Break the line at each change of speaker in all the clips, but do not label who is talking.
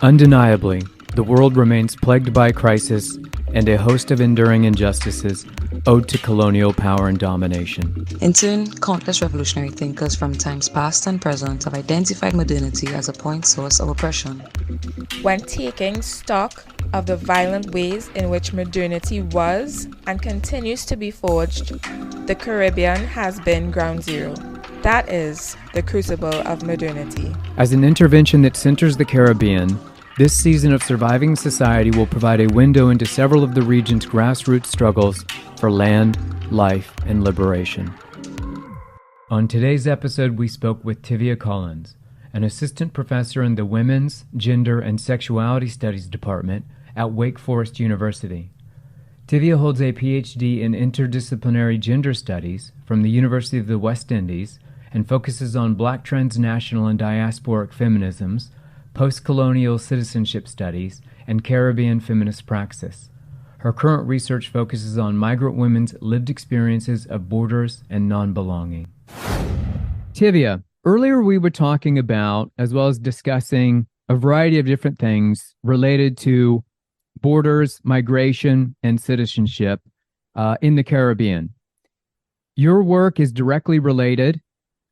Undeniably, the world remains plagued by crisis and a host of enduring injustices owed to colonial power and domination.
In turn, countless revolutionary thinkers from times past and present have identified modernity as a point source of oppression.
When taking stock of the violent ways in which modernity was and continues to be forged, the Caribbean has been ground zero. That is the crucible of modernity.
As an intervention that centers the Caribbean, this season of Surviving Society will provide a window into several of the region's grassroots struggles for land, life, and liberation. On today's episode, we spoke with Tivia Collins, an assistant professor in the Women's, Gender, and Sexuality Studies Department at Wake Forest University. Tivia holds a PhD in interdisciplinary gender studies from the University of the West Indies and focuses on Black transnational and diasporic feminisms, post-colonial citizenship studies, and Caribbean feminist praxis. Her current research focuses on migrant women's lived experiences of borders and non-belonging. Tivia, earlier we were talking about, as well as discussing, a variety of different things related to borders, migration, and citizenship in the Caribbean. Your work is directly related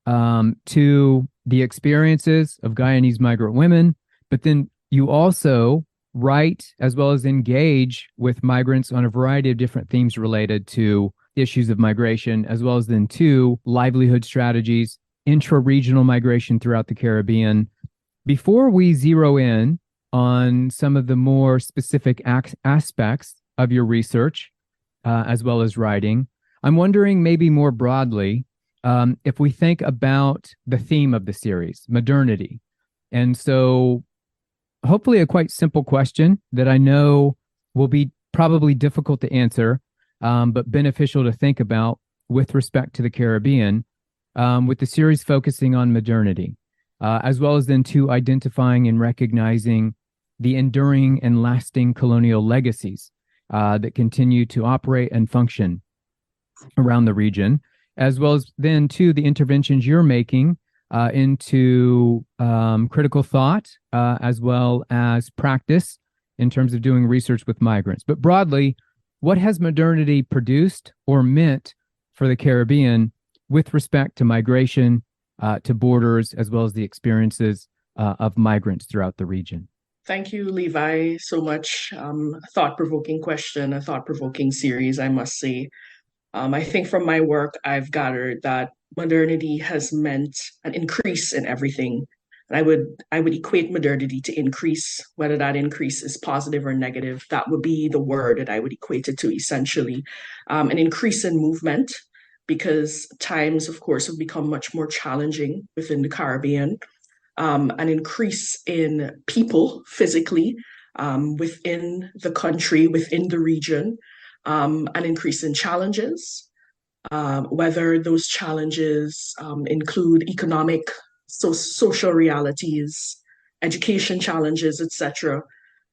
to the experiences of Guyanese migrant women, but then you also write as well as engage with migrants on a variety of different themes related to issues of migration, as well as then to livelihood strategies, intra-regional migration throughout the Caribbean. Before we zero in on some of the more specific aspects of your research, as well as writing, I'm wondering maybe more broadly, if we think about the theme of the series, modernity. And so hopefully a quite simple question that I know will be probably difficult to answer, but beneficial to think about with respect to the Caribbean, with the series focusing on modernity, as well as then to identifying and recognizing the enduring and lasting colonial legacies that continue to operate and function around the region, as well as then to the interventions you're making into critical thought, as well as practice in terms of doing research with migrants. But broadly, what has modernity produced or meant for the Caribbean with respect to migration, to borders, as well as the experiences of migrants throughout the region?
Thank you, Levi, so much. A thought-provoking question, a thought-provoking series, I must say. I think from my work, I've gathered that modernity has meant an increase in everything. And I would equate modernity to increase, whether that increase is positive or negative. That would be the word that I would equate it to, essentially. An increase in movement, because times, of course, have become much more challenging within the Caribbean. An increase in people physically within the country, within the region. An increase in challenges, whether those challenges include economic, social realities, education challenges, etc.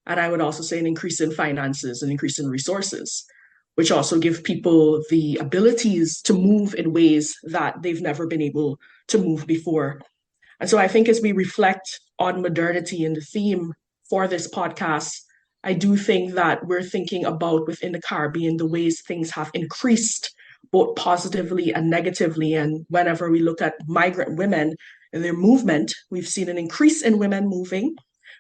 And I would also say an increase in finances, an increase in resources, which also give people the abilities to move in ways that they've never been able to move before. And so I think as we reflect on modernity and the theme for this podcast, I do think that we're thinking about within the Caribbean the ways things have increased, both positively and negatively. And whenever we look at migrant women and their movement, we've seen an increase in women moving.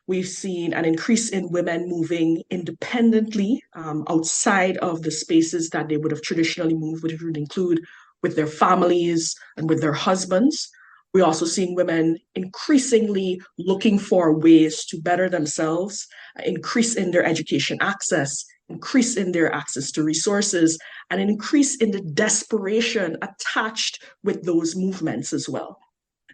We've seen an increase in women moving independently outside of the spaces that they would have traditionally moved, which would include with their families and with their husbands. We're also seeing women increasingly looking for ways to better themselves, increase in their education access, increase in their access to resources, and an increase in the desperation attached with those movements as well.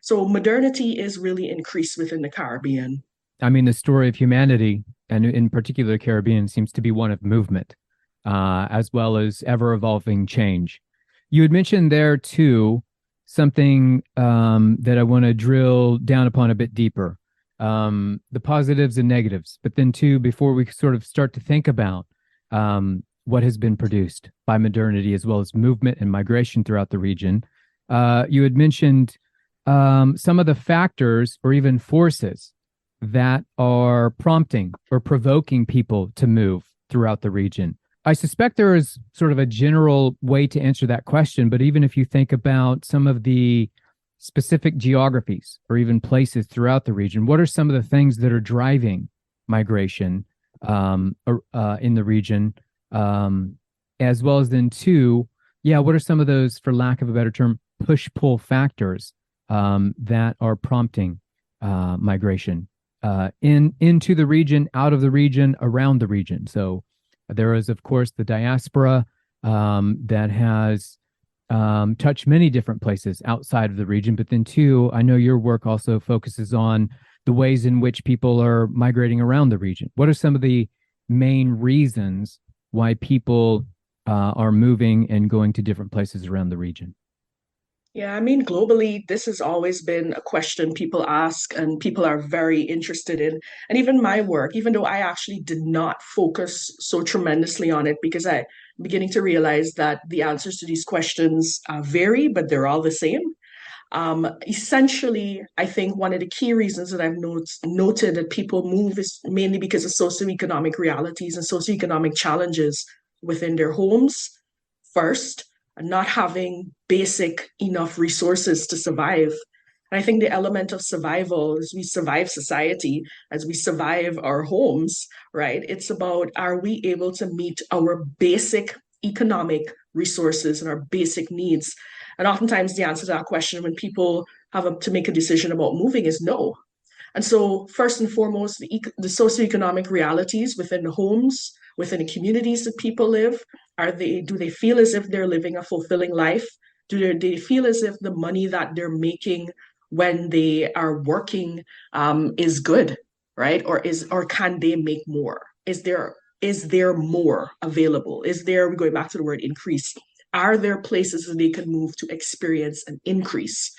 So modernity is really increased within the Caribbean.
I mean, the story of humanity, and in particular the Caribbean, seems to be one of movement, as well as ever-evolving change. You had mentioned there, too, something that I want to drill down upon a bit deeper, the positives and negatives. But then too, before we sort of start to think about what has been produced by modernity as well as movement and migration throughout the region, you had mentioned some of the factors or even forces that are prompting or provoking people to move throughout the region? I suspect there is sort of a general way to answer that question, but even if you think about some of the specific geographies or even places throughout the region, what are some of the things that are driving migration in the region? As well as then two, what are some of those, for lack of a better term, push-pull factors that are prompting migration into the region, out of the region, around the region? So there is, of course, the diaspora that has touched many different places outside of the region. But then two, I know your work also focuses on the ways in which people are migrating around the region. What are some of the main reasons why people are moving and going to different places around the region?
Yeah, I mean, globally, this has always been a question people ask and people are very interested in. And even my work, even though I actually did not focus so tremendously on it, because I'm beginning to realize that the answers to these questions vary, but they're all the same. Essentially, I think one of the key reasons that I've noted that people move is mainly because of socioeconomic realities and socioeconomic challenges within their homes first, and not having basic enough resources to survive. And I think the element of survival, as we survive society, as we survive our homes, right? It's about, are we able to meet our basic economic resources and our basic needs? And oftentimes the answer to that question when people have to make a decision about moving is no. And so, first and foremost, the socioeconomic realities within the homes, within the communities that people live, do they feel as if they're living a fulfilling life? Do they feel as if the money that they're making when they are working is good, right? Or can they make more? Is there more available? We're going back to the word increase? Are there places that they can move to experience an increase?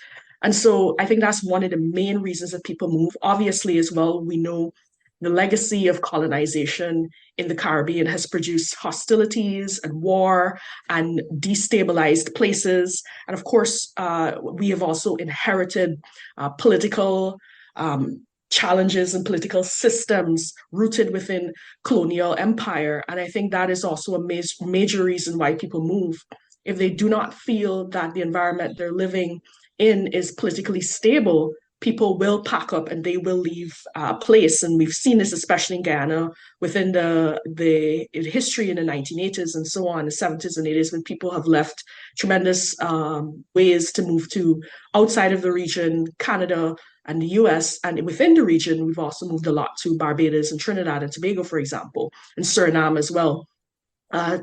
And so I think that's one of the main reasons that people move. Obviously, as well, we know the legacy of colonization in the Caribbean has produced hostilities and war and destabilized places. And of course, we have also inherited political challenges and political systems rooted within colonial empire. And I think that is also a major reason why people move. If they do not feel that the environment they're living in is politically stable, people will pack up and they will leave a place. And we've seen this especially in Guyana within the history in the 1980s and so on, the 70s and 80s, when people have left tremendous ways to move to outside of the region, Canada and the US. And within the region, we've also moved a lot to Barbados and Trinidad and Tobago, for example, and Suriname as well.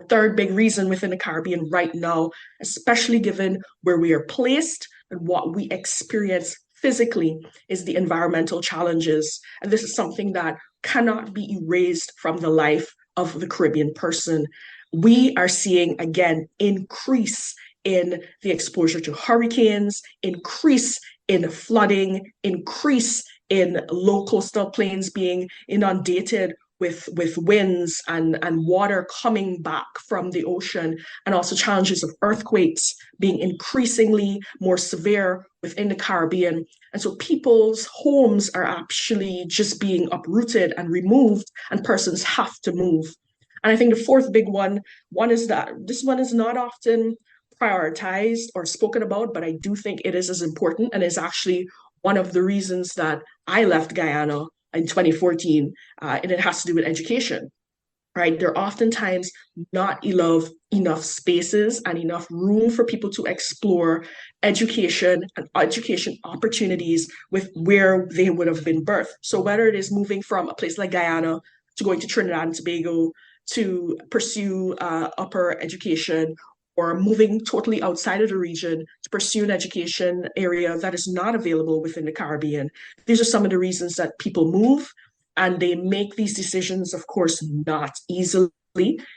Third big reason within the Caribbean right now, especially given where we are placed and what we experience physically, is the environmental challenges. And this is something that cannot be erased from the life of the Caribbean person. We are seeing, again, increase in the exposure to hurricanes, increase in flooding, increase in low coastal plains being inundated with winds and water coming back from the ocean, and also challenges of earthquakes being increasingly more severe within the Caribbean. And so people's homes are actually just being uprooted and removed, and persons have to move. And I think the fourth big one is that this one is not often prioritized or spoken about, but I do think it is as important and is actually one of the reasons that I left Guyana in 2014, and it has to do with education, right? There are oftentimes not enough spaces and enough room for people to explore education and education opportunities with where they would have been birthed. So whether it is moving from a place like Guyana to going to Trinidad and Tobago to pursue upper education, or moving totally outside of the region to pursue an education area that is not available within the Caribbean. These are some of the reasons that people move, and they make these decisions, of course, not easily.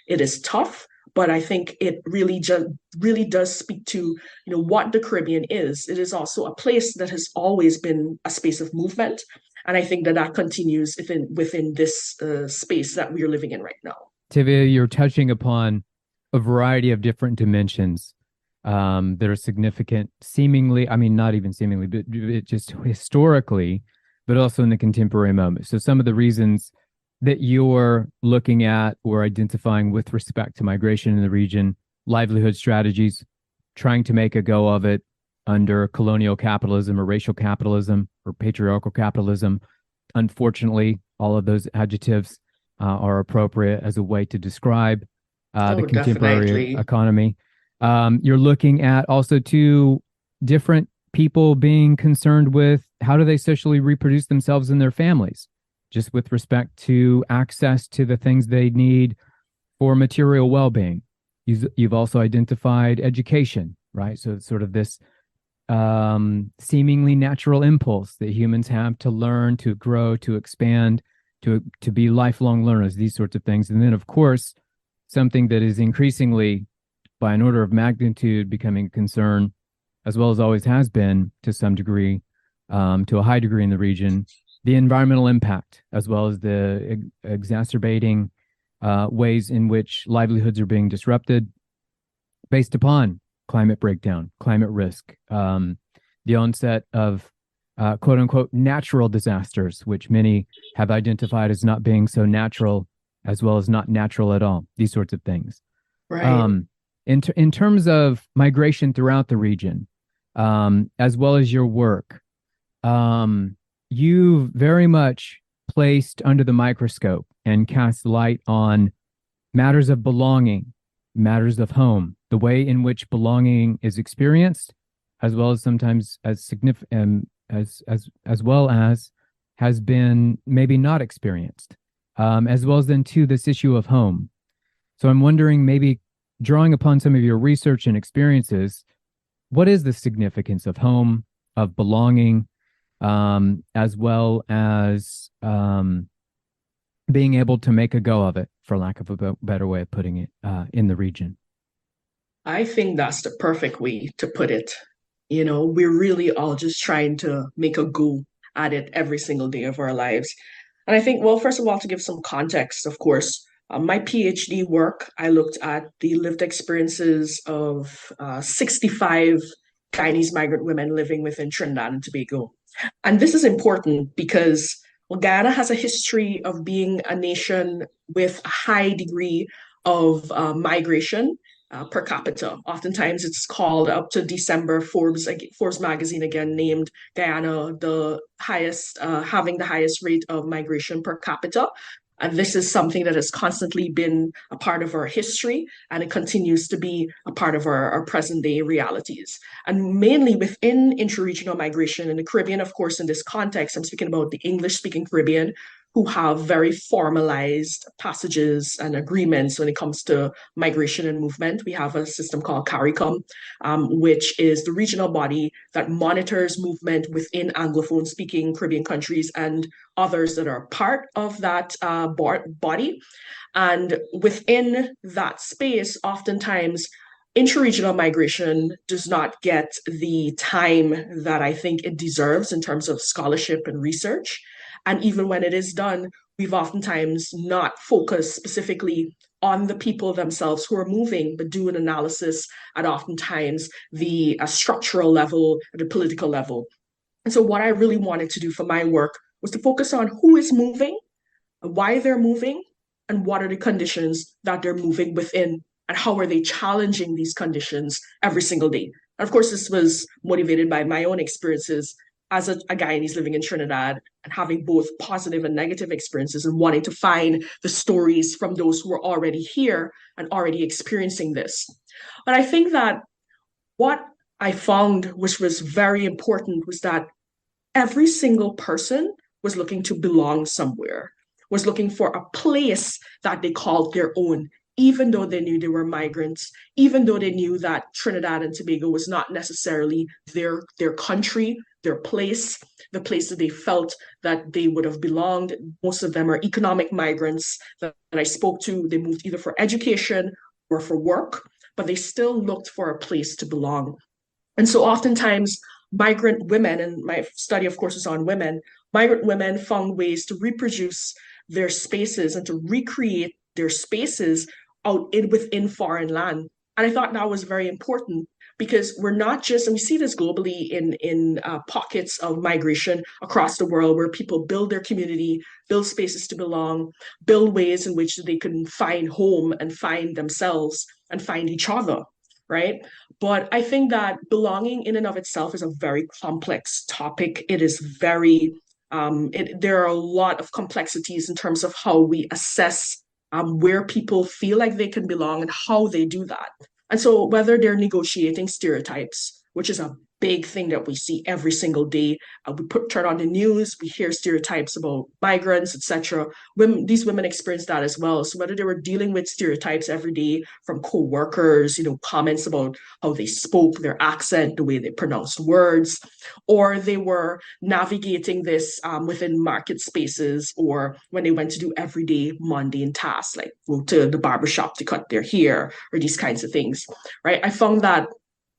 It is tough, but I think it really does speak to what the Caribbean is. It is also a place that has always been a space of movement, and I think that continues within this space that we are living in right now.
Tivia, you're touching upon a variety of different dimensions that are significant, seemingly, I mean, not even seemingly, but just historically, but also in the contemporary moment. So some of the reasons that you're looking at or identifying with respect to migration in the region, livelihood strategies, trying to make a go of it under colonial capitalism or racial capitalism or patriarchal capitalism. Unfortunately, all of those adjectives are appropriate as a way to describe the contemporary
definitely.
economy. You're looking at also two different people being concerned with how do they socially reproduce themselves and their families, just with respect to access to the things they need for material well-being. You've also identified education, right? So it's sort of this seemingly natural impulse that humans have to learn, to grow, to expand, to be lifelong learners, these sorts of things. And then, of course, something that is increasingly, by an order of magnitude, becoming a concern, as well as always has been to some degree, to a high degree in the region, the environmental impact, as well as the exacerbating ways in which livelihoods are being disrupted based upon climate breakdown, climate risk, the onset of quote unquote natural disasters, which many have identified as not being so natural as well as not natural at all, these sorts of things.
Right.
In terms of migration throughout the region, as well as your work, you've very much placed under the microscope and cast light on matters of belonging, matters of home, the way in which belonging is experienced, as well as sometimes as significant as well as has been maybe not experienced, as well as then to this issue of home. So I'm wondering, maybe drawing upon some of your research and experiences, what is the significance of home, of belonging, as well as being able to make a go of it, for lack of a better way of putting it, in the region?
I think that's the perfect way to put it. We're really all just trying to make a go at it every single day of our lives. And I think, well, first of all, to give some context, of course, my PhD work, I looked at the lived experiences of 65 Guyanese migrant women living within Trinidad and Tobago. And this is important because, well, Guyana has a history of being a nation with a high degree of migration per capita. Oftentimes, it's called up to December. Forbes magazine again named Guyana the highest, having the highest rate of migration per capita. And this is something that has constantly been a part of our history, and it continues to be a part of our present day realities. And mainly within intra-regional migration in the Caribbean, of course, in this context, I'm speaking about the English speaking Caribbean, who have very formalized passages and agreements when it comes to migration and movement. We have a system called CARICOM, which is the regional body that monitors movement within Anglophone speaking Caribbean countries and others that are part of that body. And within that space, oftentimes, intra-regional migration does not get the time that I think it deserves in terms of scholarship and research. And even when it is done, we've oftentimes not focused specifically on the people themselves who are moving, but do an analysis at oftentimes the structural level, the political level. And so what I really wanted to do for my work was to focus on who is moving, why they're moving, and what are the conditions that they're moving within, and how are they challenging these conditions every single day. And of course, this was motivated by my own experiences as a Guyanese living in Trinidad and having both positive and negative experiences and wanting to find the stories from those who are already here and already experiencing this. But I think that what I found, which was very important, was that every single person was looking to belong somewhere, was looking for a place that they called their own, even though they knew they were migrants, even though they knew that Trinidad and Tobago was not necessarily their country, their place, the place that they felt that they would have belonged. Most of them are economic migrants that I spoke to. They moved either for education or for work, but they still looked for a place to belong. And so oftentimes, migrant women, and my study, of course, is on women, migrant women found ways to reproduce their spaces and to recreate their spaces within foreign land. And I thought that was very important because we're not just, and we see this globally in pockets of migration across the world where people build their community, build spaces to belong, build ways in which they can find home and find themselves and find each other, right? But I think that belonging in and of itself is a very complex topic. It is very, there are a lot of complexities in terms of how we assess where people feel like they can belong and how they do that. And so, whether they're negotiating stereotypes, which is a big thing that we see every single day, turn on the news, we hear stereotypes about migrants, etc. These women experience that as well. So whether they were dealing with stereotypes every day from co-workers, comments about how they spoke, their accent, the way they pronounced words, or they were navigating this within market spaces, or when they went to do everyday mundane tasks, like go to the barbershop to cut their hair, or these kinds of things, right? I found that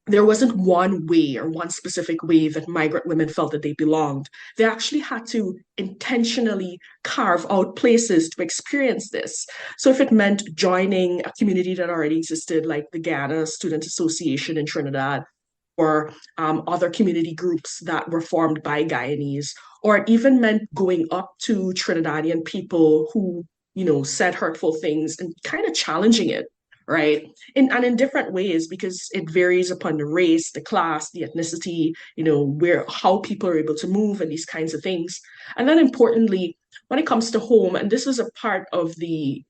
there wasn't one way or one specific way that migrant women felt that they belonged. They actually had to intentionally carve out places to experience this. So if it meant joining a community that already existed, like the Ghana Student Association in Trinidad, or other community groups that were formed by Guyanese, or it even meant going up to Trinidadian people who, said hurtful things and kind of challenging it, right? And in different ways, because it varies upon the race, the class, the ethnicity, how people are able to move and these kinds of things. And then importantly, when it comes to home, and this was a part of the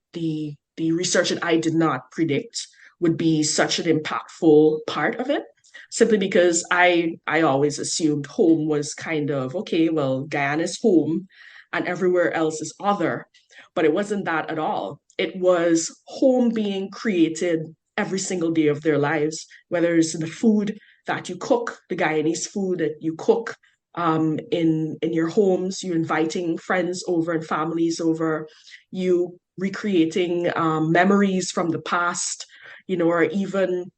research that I did not predict would be such an impactful part of it, simply because I always assumed home was kind of okay, well, Guyana is home and everywhere else is other, but it wasn't that at all. It was home being created every single day of their lives, whether it's the food that you cook, the Guyanese food that you cook in your homes, you inviting friends over and families over, you recreating memories from the past, or even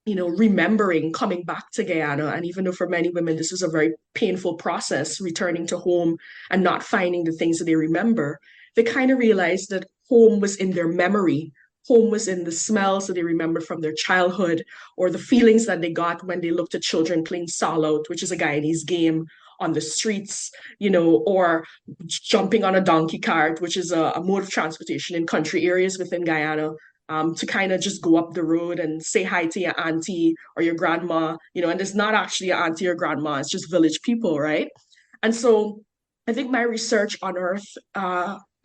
remembering coming back to Guyana. And even though for many women, this was a very painful process, returning to home and not finding the things that they remember, they kind of realized that home was in their memory. Home was in the smells that they remember from their childhood, or the feelings that they got when they looked at children playing Salout, which is a Guyanese game, on the streets, or jumping on a donkey cart, which is a mode of transportation in country areas within Guyana, to kind of just go up the road and say hi to your auntie or your grandma, and it's not actually your auntie or grandma, it's just village people, right? And so I think my research unearthed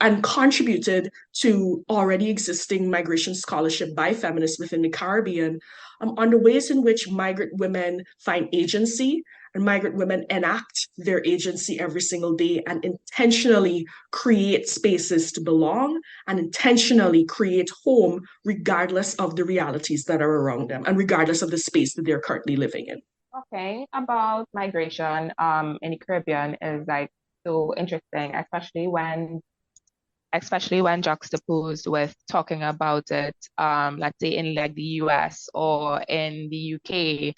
and contributed to already existing migration scholarship by feminists within the Caribbean on the ways in which migrant women find agency and migrant women enact their agency every single day and intentionally create spaces to belong and intentionally create home regardless of the realities that are around them and regardless of the space that they're currently living in.
Okay, about migration in the Caribbean is like so interesting, especially when juxtaposed with talking about it, let's say in like the US or in the UK,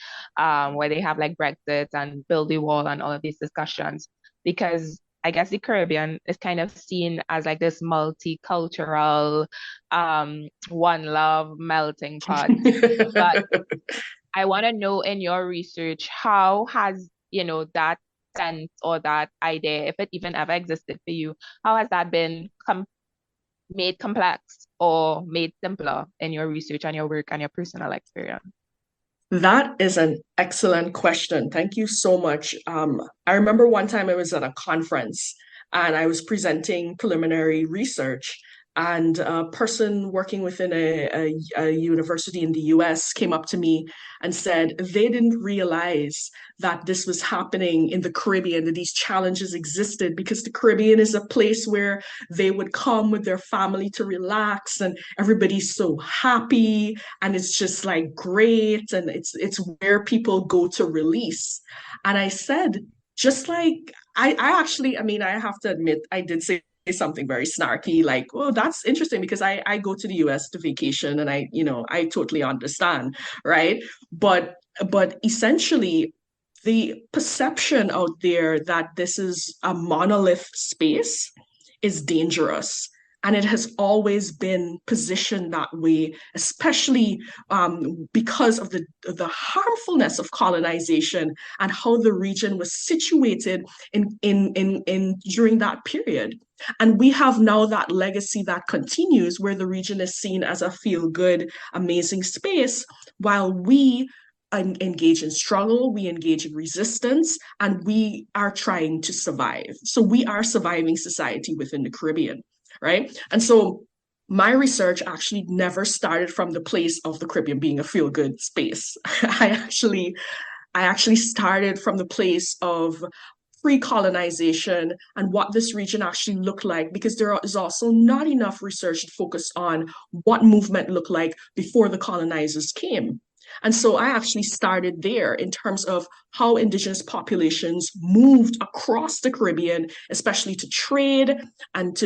where they have like Brexit and build the wall and all of these discussions. Because I guess the Caribbean is kind of seen as like this multicultural, one love melting pot. But I want to know in your research, how has, that sense or that idea, if it even ever existed for you, how has that been made complex or made simpler in your research and your work and your personal experience?
That is an excellent question. Thank you so much. I remember one time I was at a conference and I was presenting preliminary research, and a person working within a university in the US came up to me and said they didn't realize that this was happening in the Caribbean, that these challenges existed, because the Caribbean is a place where they would come with their family to relax and everybody's so happy and it's just like great, and it's where people go to release. And I said, just like I actually, I mean, I have to admit, I did say something very snarky, like, oh, that's interesting because I go to the US to vacation and I totally understand, right? But essentially the perception out there that this is a monolith space is dangerous. And it has always been positioned that way, especially because of the harmfulness of colonization and how the region was situated in during that period. And we have now that legacy that continues where the region is seen as a feel-good, amazing space, while we engage in struggle, we engage in resistance, and we are trying to survive. So we are surviving society within the Caribbean, right? And so my research actually never started from the place of the Caribbean being a feel-good space. I actually started from the place of pre-colonization and what this region actually looked like, because there is also not enough research focused on what movement looked like before the colonizers came. And so I actually started there in terms of how Indigenous populations moved across the Caribbean, especially to trade and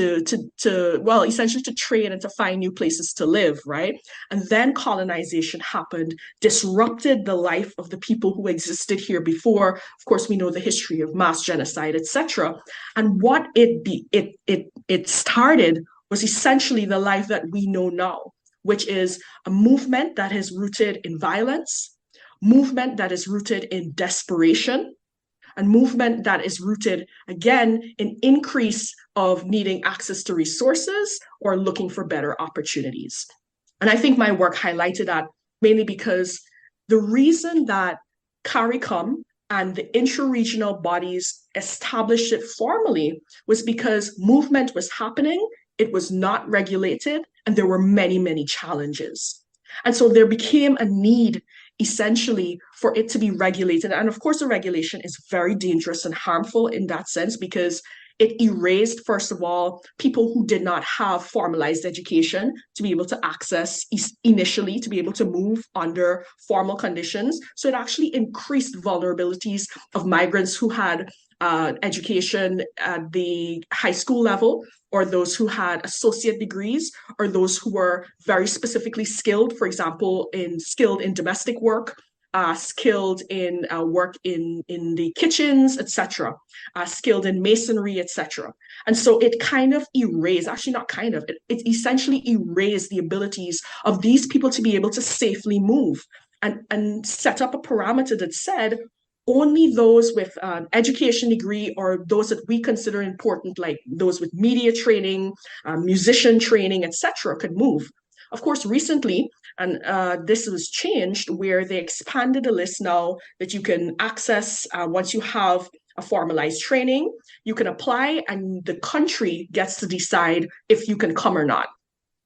well, essentially to trade and to find new places to live, right? And then colonization happened, disrupted the life of the people who existed here before. Of course, we know the history of mass genocide, etc. And what it started was essentially the life that we know now, which is a movement that is rooted in violence, movement that is rooted in desperation, and movement that is rooted, again, in increase of needing access to resources or looking for better opportunities. And I think my work highlighted that mainly because the reason that CARICOM and the intra-regional bodies established it formally was because movement was happening, it was not regulated, and there were many, many challenges. And so there became a need essentially for it to be regulated. And of course, the regulation is very dangerous and harmful in that sense because it erased, first of all, people who did not have formalized education to be able to access initially, to be able to move under formal conditions. So it actually increased vulnerabilities of migrants who had education at the high school level, or those who had associate degrees, or those who were very specifically skilled, for example, skilled in domestic work, skilled in work in the kitchens, etc., skilled in masonry, etc. And so it kind of erased, actually not kind of, it essentially erased the abilities of these people to be able to safely move and set up a parameter that said, only those with an education degree or those that we consider important, like those with media training, musician training, etc., could move. Of course, recently, and this was changed where they expanded the list now that you can access once you have a formalized training, you can apply and the country gets to decide if you can come or not.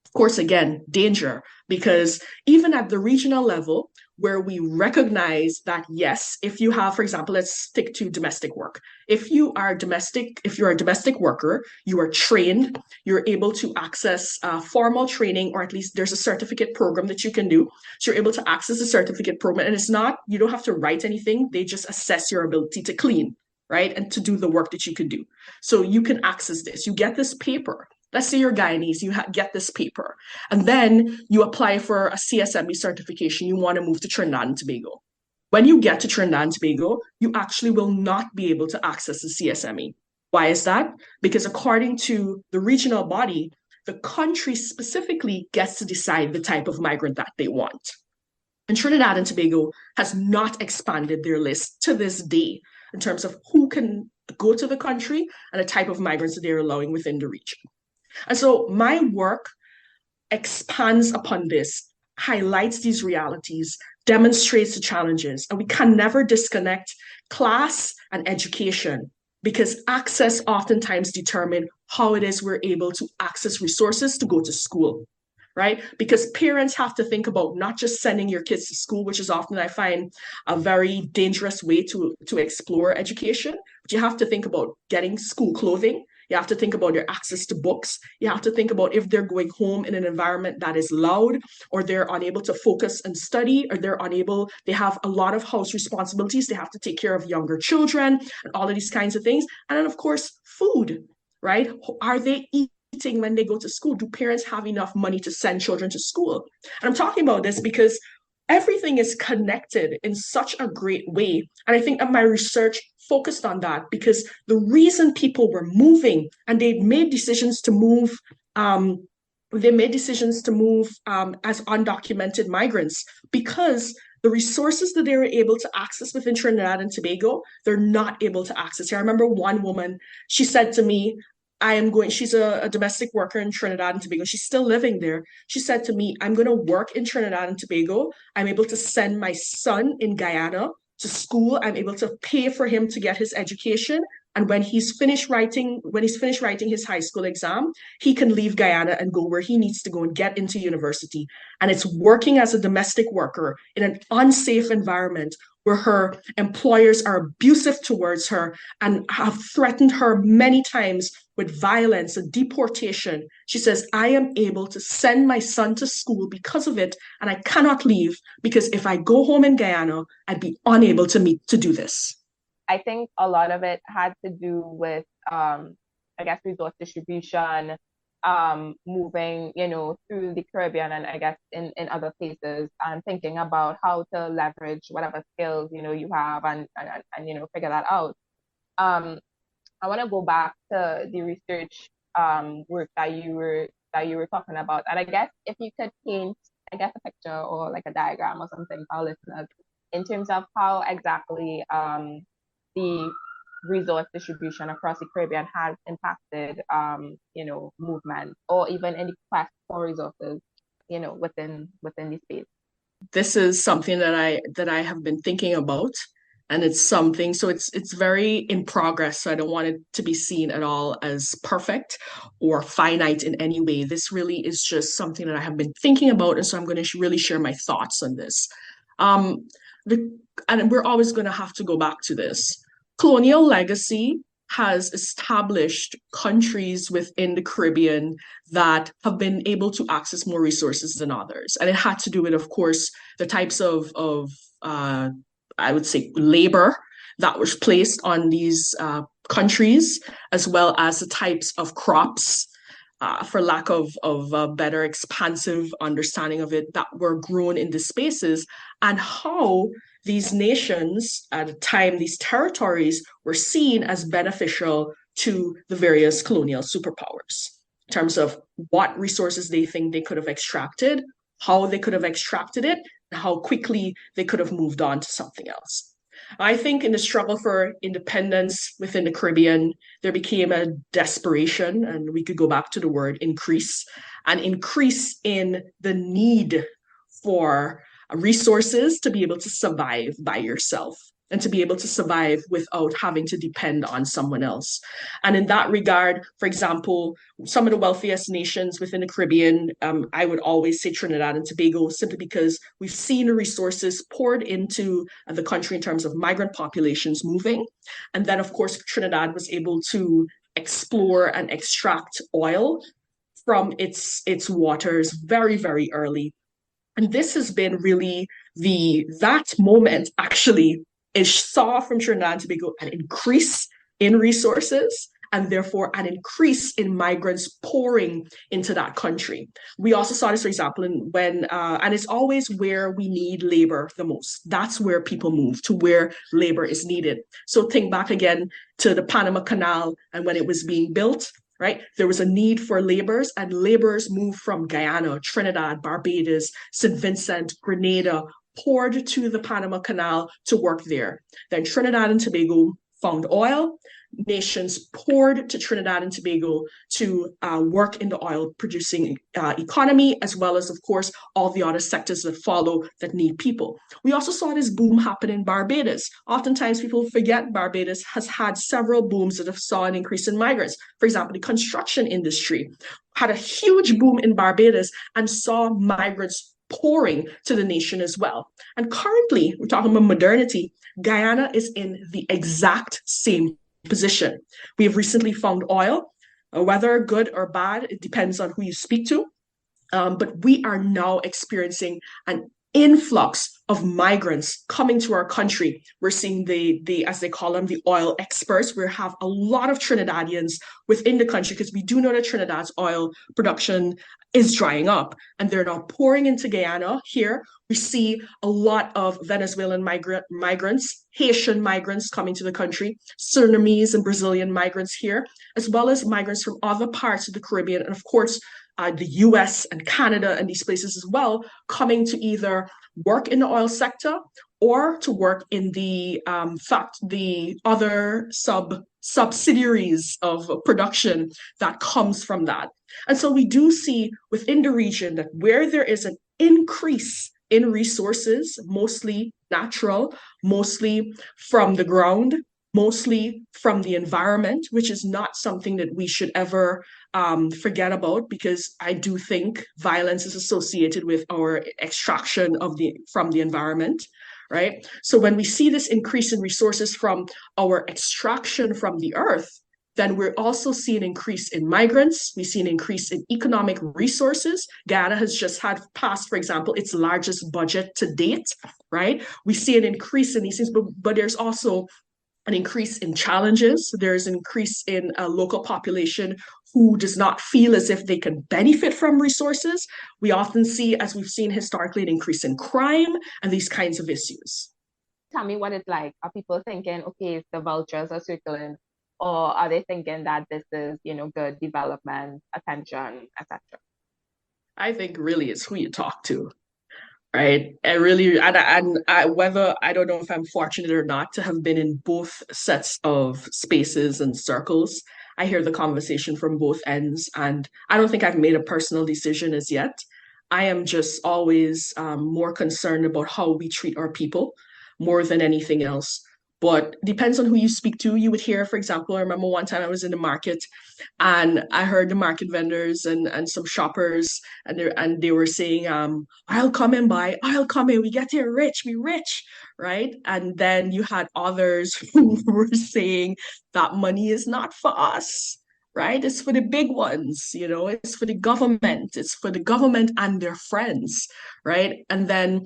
Of course, again, danger, because even at the regional level, where we recognize that, yes, if you have, for example, let's stick to domestic work. If you're a domestic worker, you are trained, you're able to access formal training, or at least there's a certificate program that you can do. So you're able to access a certificate program, and it's not, you don't have to write anything. They just assess your ability to clean, right? And to do the work that you can do. So you can access this. You get this paper. Let's say you're Guyanese, you get this paper, and then you apply for a CSME certification. You want to move to Trinidad and Tobago. When you get to Trinidad and Tobago, you actually will not be able to access the CSME. Why is that? Because according to the regional body, the country specifically gets to decide the type of migrant that they want. And Trinidad and Tobago has not expanded their list to this day in terms of who can go to the country and the type of migrants that they're allowing within the region. And so my work expands upon this, highlights these realities, demonstrates the challenges, and we can never disconnect class and education because access oftentimes determines how it is we're able to access resources to go to school, right? Because parents have to think about not just sending your kids to school, which is often, I find, a very dangerous way to explore education, but you have to think about getting school clothing. You have to think about their access to books. You have to think about if they're going home in an environment that is loud, or they're unable to focus and study, or they have a lot of house responsibilities. They have to take care of younger children and all of these kinds of things. And then, of course, food, right? Are they eating when they go to school? Do parents have enough money to send children to school? And I'm talking about this because everything is connected in such a great way. And I think that my research focused on that because the reason people were moving and they made decisions to move they made decisions to move as undocumented migrants because the resources that they were able to access within Trinidad and Tobago, they're not able to access here. I remember one woman, she said to me, she's a domestic worker in Trinidad and Tobago. She's still living there. She said to me, I'm going to work in Trinidad and Tobago. I'm able to send my son in Guyana to school. I'm able to pay for him to get his education. And when he's finished writing his high school exam, he can leave Guyana and go where he needs to go and get into university. And it's working as a domestic worker in an unsafe environment where her employers are abusive towards her and have threatened her many times with violence and deportation. She says, I am able to send my son to school because of it, and I cannot leave because if I go home in Guyana, I'd be unable to do this.
I think a lot of it had to do with, I guess, resource distribution, moving, through the Caribbean and I guess in other places, and thinking about how to leverage whatever skills, you have and figure that out. I want to go back to the research work that you were talking about. And I guess if you could paint, I guess, a picture or like a diagram or something for our listeners in terms of how exactly the resource distribution across the Caribbean has impacted, movement or even any quest for resources, within the space.
This is something that I have been thinking about, and it's something. So it's very in progress. So I don't want it to be seen at all as perfect or finite in any way. This really is just something that I have been thinking about, and so I'm going to really share my thoughts on this. And we're always going to have to go back to this. Colonial legacy has established countries within the Caribbean that have been able to access more resources than others. And it had to do with, of course, the types of I would say, labor that was placed on these countries, as well as the types of crops, for lack of a better expansive understanding of it, that were grown in the spaces, and how these nations at the time, these territories were seen as beneficial to the various colonial superpowers in terms of what resources they think they could have extracted, how they could have extracted it, and how quickly they could have moved on to something else. I think in the struggle for independence within the Caribbean, there became a desperation, and we could go back to the word increase, an increase in the need for resources to be able to survive by yourself and to be able to survive without having to depend on someone else. And in that regard, for example, some of the wealthiest nations within the Caribbean, I would always say Trinidad and Tobago, simply because we've seen the resources poured into the country in terms of migrant populations moving. And then, of course, Trinidad was able to explore and extract oil from its waters very, very early. And this has been really that moment actually is saw from Trinidad and Tobago an increase in resources and therefore an increase in migrants pouring into that country. We also saw this, for example, and it's always where we need labor the most. That's where people move, to where labor is needed. So think back again to the Panama Canal and when it was being built, right? There was a need for laborers, and laborers moved from Guyana, Trinidad, Barbados, St. Vincent, Grenada, poured to the Panama Canal to work there. Then Trinidad and Tobago found oil. Nations poured to Trinidad and Tobago to work in the oil producing economy, as well as, of course, all the other sectors that follow that need people. We also saw this boom happen in Barbados. Oftentimes people forget Barbados has had several booms that have saw an increase in migrants. For example, the construction industry had a huge boom in Barbados and saw migrants pouring to the nation as well. And currently, we're talking about modernity, Guyana is in the exact same position. We have recently found oil, whether good or bad, it depends on who you speak to. But we are now experiencing an influx of migrants coming to our country. We're seeing the as they call them, the oil experts. We have a lot of Trinidadians within the country because we do know that Trinidad's oil production is drying up, and they're now pouring into Guyana. Here we see a lot of Venezuelan migrants, Haitian migrants coming to the country, Surinamese and Brazilian migrants here, as well as migrants from other parts of the Caribbean, and of course, the US and Canada and these places as well, coming to either work in the oil sector or to work in the other subsidiaries of production that comes from that. And so we do see within the region that where there is an increase in resources, mostly natural, mostly from the ground, mostly from the environment, which is not something that we should ever forget about, because I do think violence is associated with our extraction from the environment, right? So when we see this increase in resources from our extraction from the earth, then we also see an increase in migrants. We see an increase in economic resources. Guyana has just had passed, for example, its largest budget to date, right? We see an increase in these things, but there's also an increase in challenges. There's an increase in a local population who does not feel as if they can benefit from resources. We often see, as we've seen historically, an increase in crime and these kinds of issues.
Tell me what it's like. Are people thinking, okay, the vultures are circling, or are they thinking that this is, good development, attention, etc.?
I think really it's who you talk to, right? Whether, I don't know if I'm fortunate or not to have been in both sets of spaces and circles. I hear the conversation from both ends, and I don't think I've made a personal decision as yet. I am just always more concerned about how we treat our people more than anything else. But depends on who you speak to. You would hear, for example, I remember one time I was in the market and I heard the market vendors and some shoppers, and they were saying, I'll come and buy, I'll come in, we get here rich, we rich, right? And then you had others who were saying that money is not for us, right? It's for the big ones, it's for the government, and their friends, right? And then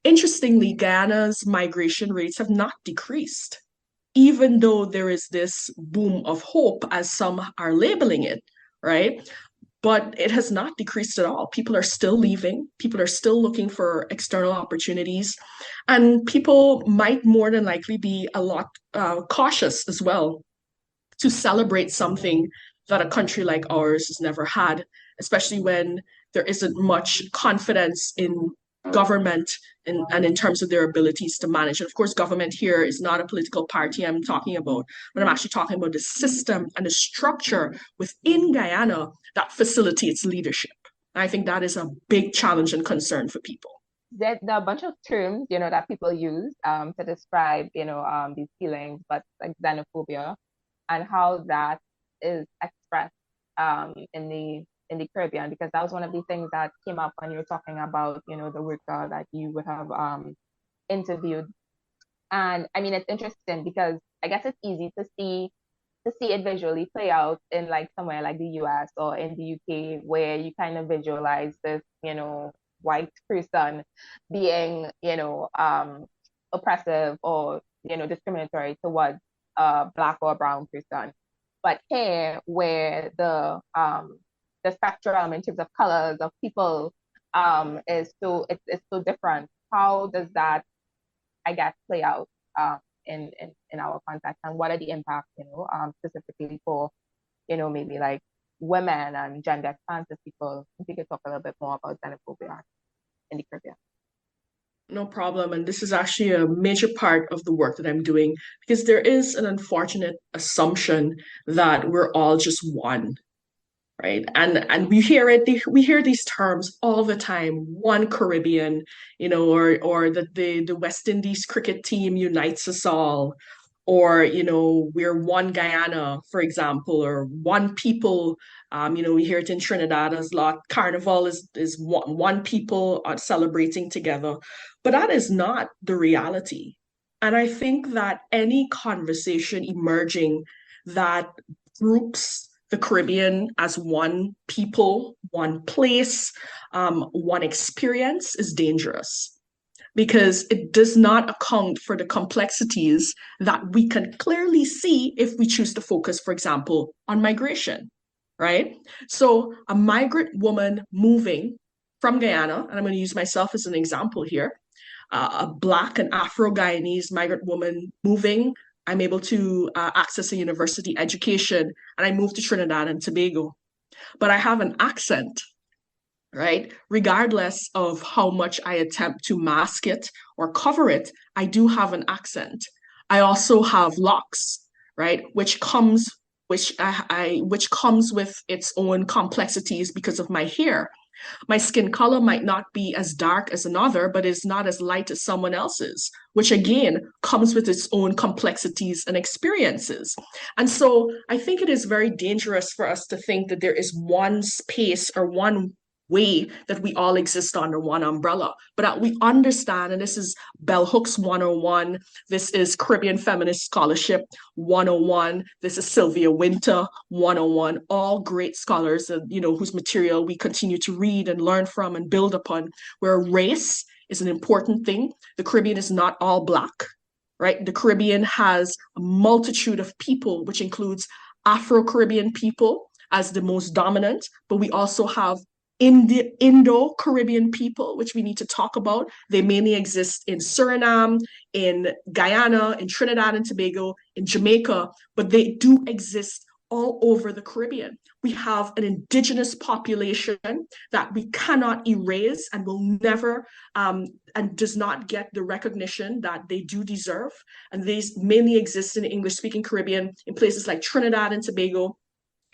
interestingly, Guyana's migration rates have not decreased, even though there is this boom of hope, as some are labeling it, right? But it has not decreased at all. People are still leaving. People are still looking for external opportunities. And people might more than likely be a lot cautious as well to celebrate something that a country like ours has never had, especially when there isn't much confidence in government and in terms of their abilities to manage. And of course, government here is not a political party I'm talking about, but I'm actually talking about the system and the structure within Guyana that facilitates leadership. And I think that is a big challenge and concern for people.
There are a bunch of terms, that people use to describe, these feelings, but like xenophobia and how that is expressed in the Caribbean, because that was one of the things that came up when you were talking about, the worker that you would have interviewed. And I mean, it's interesting because I guess it's easy to see it visually play out in like somewhere like the US or in the UK, where you kind of visualize this, white person being, oppressive or, discriminatory towards a Black or brown person. But here, where the spectrum in terms of colors of people is so it's so different. How does that, I guess, play out in our context, and what are the impacts, specifically for, maybe like women and gender expansive people? If you could talk a little bit more about xenophobia in the Caribbean.
No problem. And this is actually a major part of the work that I'm doing, because there is an unfortunate assumption that we're all just one, right? And we hear these terms all the time: one Caribbean, or that the West Indies cricket team unites us all, or we're one Guyana, for example, or one people. We hear it in Trinidad as lot. Carnival is one people celebrating together, but that is not the reality. And I think that any conversation emerging that groups the Caribbean as one people, one place, one experience is dangerous, because it does not account for the complexities that we can clearly see if we choose to focus, for example, on migration, right? So a migrant woman moving from Guyana, and I'm going to use myself as an example here, a Black and Afro-Guyanese migrant woman moving, I'm able to access a university education, and I moved to Trinidad and Tobago. But I have an accent, right? Regardless of how much I attempt to mask it or cover it, I do have an accent. I also have locks, right? Which comes with its own complexities because of my hair. My skin color might not be as dark as another, but is not as light as someone else's, which again comes with its own complexities and experiences. And so I think it is very dangerous for us to think that there is one space or one way that we all exist under one umbrella, but that we understand, and this is Bell Hooks 101, this is Caribbean Feminist Scholarship 101, this is Sylvia Winter 101, all great scholars, whose material we continue to read and learn from and build upon, where race is an important thing. The Caribbean is not all Black, right? The Caribbean has a multitude of people, which includes Afro-Caribbean people as the most dominant, but we also have Indo-Caribbean people, which we need to talk about. They mainly exist in Suriname, in Guyana, in Trinidad and Tobago, in Jamaica, but they do exist all over the Caribbean. We have an indigenous population that we cannot erase and will never, and does not get the recognition that they do deserve. And these mainly exist in the English-speaking Caribbean, in places like Trinidad and Tobago,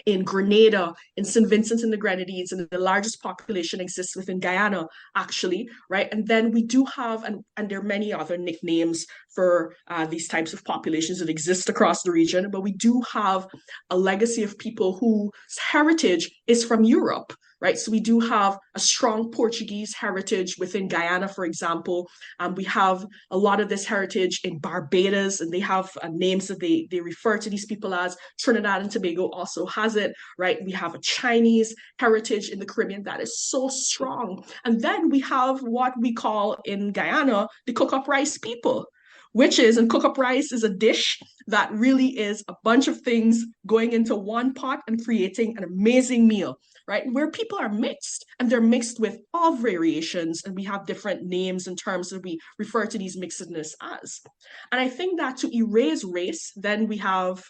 in Grenada, in St. Vincent and the Grenadines, and the largest population exists within Guyana, actually, right? And then we do have, and there are many other nicknames for these types of populations that exist across the region, but we do have a legacy of people whose heritage is from Europe, right? So we do have a strong Portuguese heritage within Guyana, for example. We have a lot of this heritage in Barbados, and they have names that they refer to these people as. Trinidad and Tobago also has it, right? We have a Chinese heritage in the Caribbean that is so strong. And then we have what we call in Guyana, the cook-up rice people, and cook-up rice is a dish that really is a bunch of things going into one pot and creating an amazing meal, right? Where people are mixed, and they're mixed with all variations, and we have different names and terms that we refer to these mixedness as. And I think that to erase race, then we have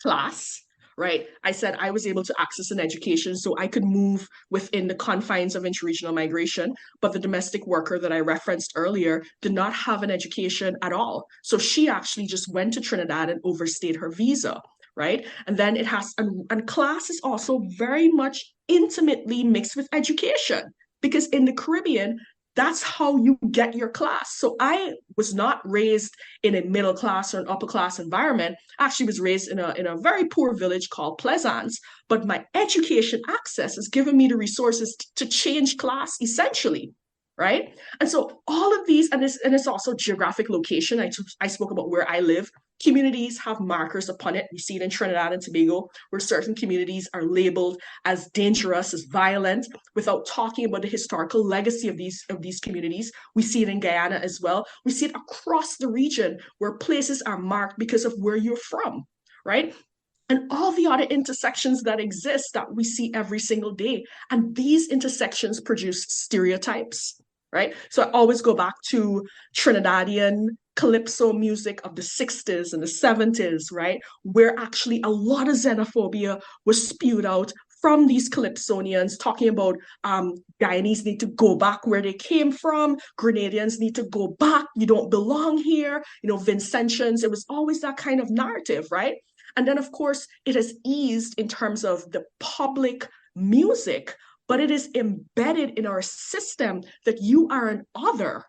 class, right? I said I was able to access an education, so I could move within the confines of intra-regional migration, but the domestic worker that I referenced earlier did not have an education at all. So she actually just went to Trinidad and overstayed her visa, right? And then it has, and class is also very much intimately mixed with education, because in the Caribbean, that's how you get your class. So I was not raised in a middle class or an upper class environment. I actually was raised in a very poor village called Plaisance, but my education access has given me the resources to change class essentially, right? And so all of these, and it's also geographic location. I spoke about where I live. Communities have markers upon it. We see it in Trinidad and Tobago, where certain communities are labeled as dangerous, as violent, without talking about the historical legacy of these communities. We see it in Guyana as well. We see it across the region, where places are marked because of where you're from, right? And all the other intersections that exist that we see every single day. And these intersections produce stereotypes, right? So I always go back to Trinidadian calypso music of the 60s and the 70s, right? Where actually a lot of xenophobia was spewed out from these Calypsonians, talking about Guyanese need to go back where they came from, Grenadians need to go back, you don't belong here, Vincentians. It was always that kind of narrative, right? And then, of course, it has eased in terms of the public music, but it is embedded in our system that you are an other.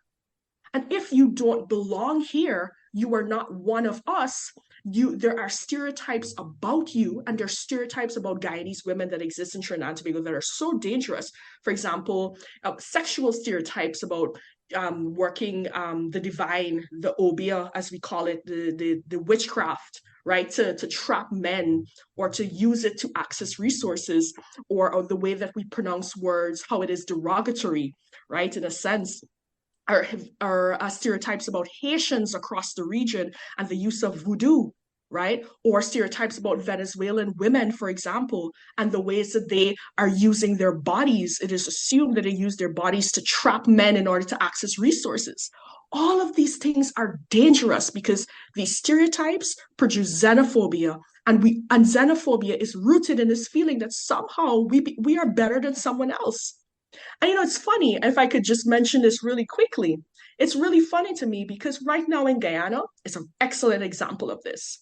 And if you don't belong here, you are not one of us. There are stereotypes about you, and there are stereotypes about Guyanese women that exist in Trinidad and Tobago that are so dangerous. For example, sexual stereotypes about working the divine, the obia, as we call it, the witchcraft, right, to trap men, or to use it to access resources, or the way that we pronounce words, how it is derogatory, right, in a sense. Or stereotypes about Haitians across the region and the use of voodoo, right? Or stereotypes about Venezuelan women, for example, and the ways that they are using their bodies. It is assumed that they use their bodies to trap men in order to access resources. All of these things are dangerous because these stereotypes produce xenophobia, and xenophobia is rooted in this feeling that somehow we are better than someone else. And it's funny, if I could just mention this really quickly, it's really funny to me because right now in Guyana, it's an excellent example of this.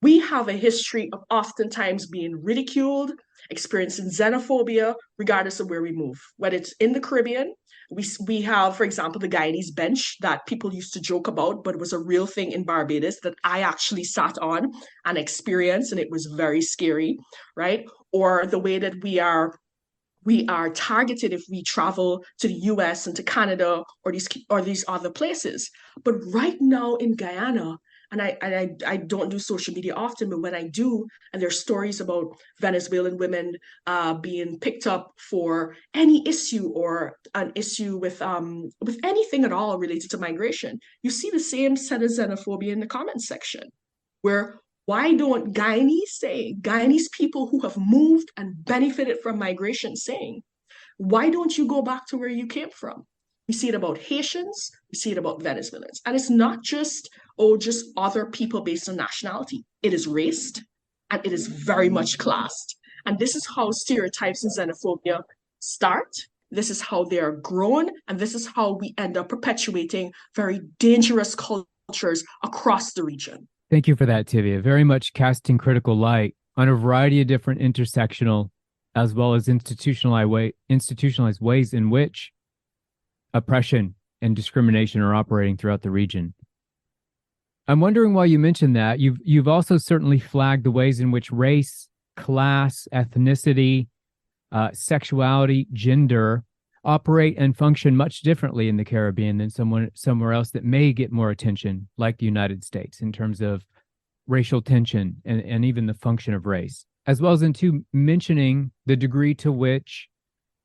We have a history of oftentimes being ridiculed, experiencing xenophobia, regardless of where we move. Whether it's in the Caribbean, we have, for example, the Guyanese bench that people used to joke about, but it was a real thing in Barbados that I actually sat on and experienced, and it was very scary, right? Or the way that we are targeted if we travel to the US and to Canada or these other places. But right now in Guyana, and I don't do social media often, but when I do, and there's stories about Venezuelan women being picked up for any issue or an issue with anything at all related to migration, you see the same set of xenophobia in the comments section, where why don't Guyanese people who have moved and benefited from migration saying, why don't you go back to where you came from? We see it about Haitians, we see it about Venezuelans. And it's not just other people based on nationality. It is raced and it is very much classed. And this is how stereotypes and xenophobia start. This is how they are grown. And this is how we end up perpetuating very dangerous cultures across the region.
Thank you for that, Tivia. Very much casting critical light on a variety of different intersectional as well as institutionalized ways in which oppression and discrimination are operating throughout the region. I'm wondering why you mentioned that. You've also certainly flagged the ways in which race, class, ethnicity, sexuality, gender operate and function much differently in the Caribbean than somewhere else that may get more attention, like the United States, in terms of racial tension and even the function of race, as well as into mentioning the degree to which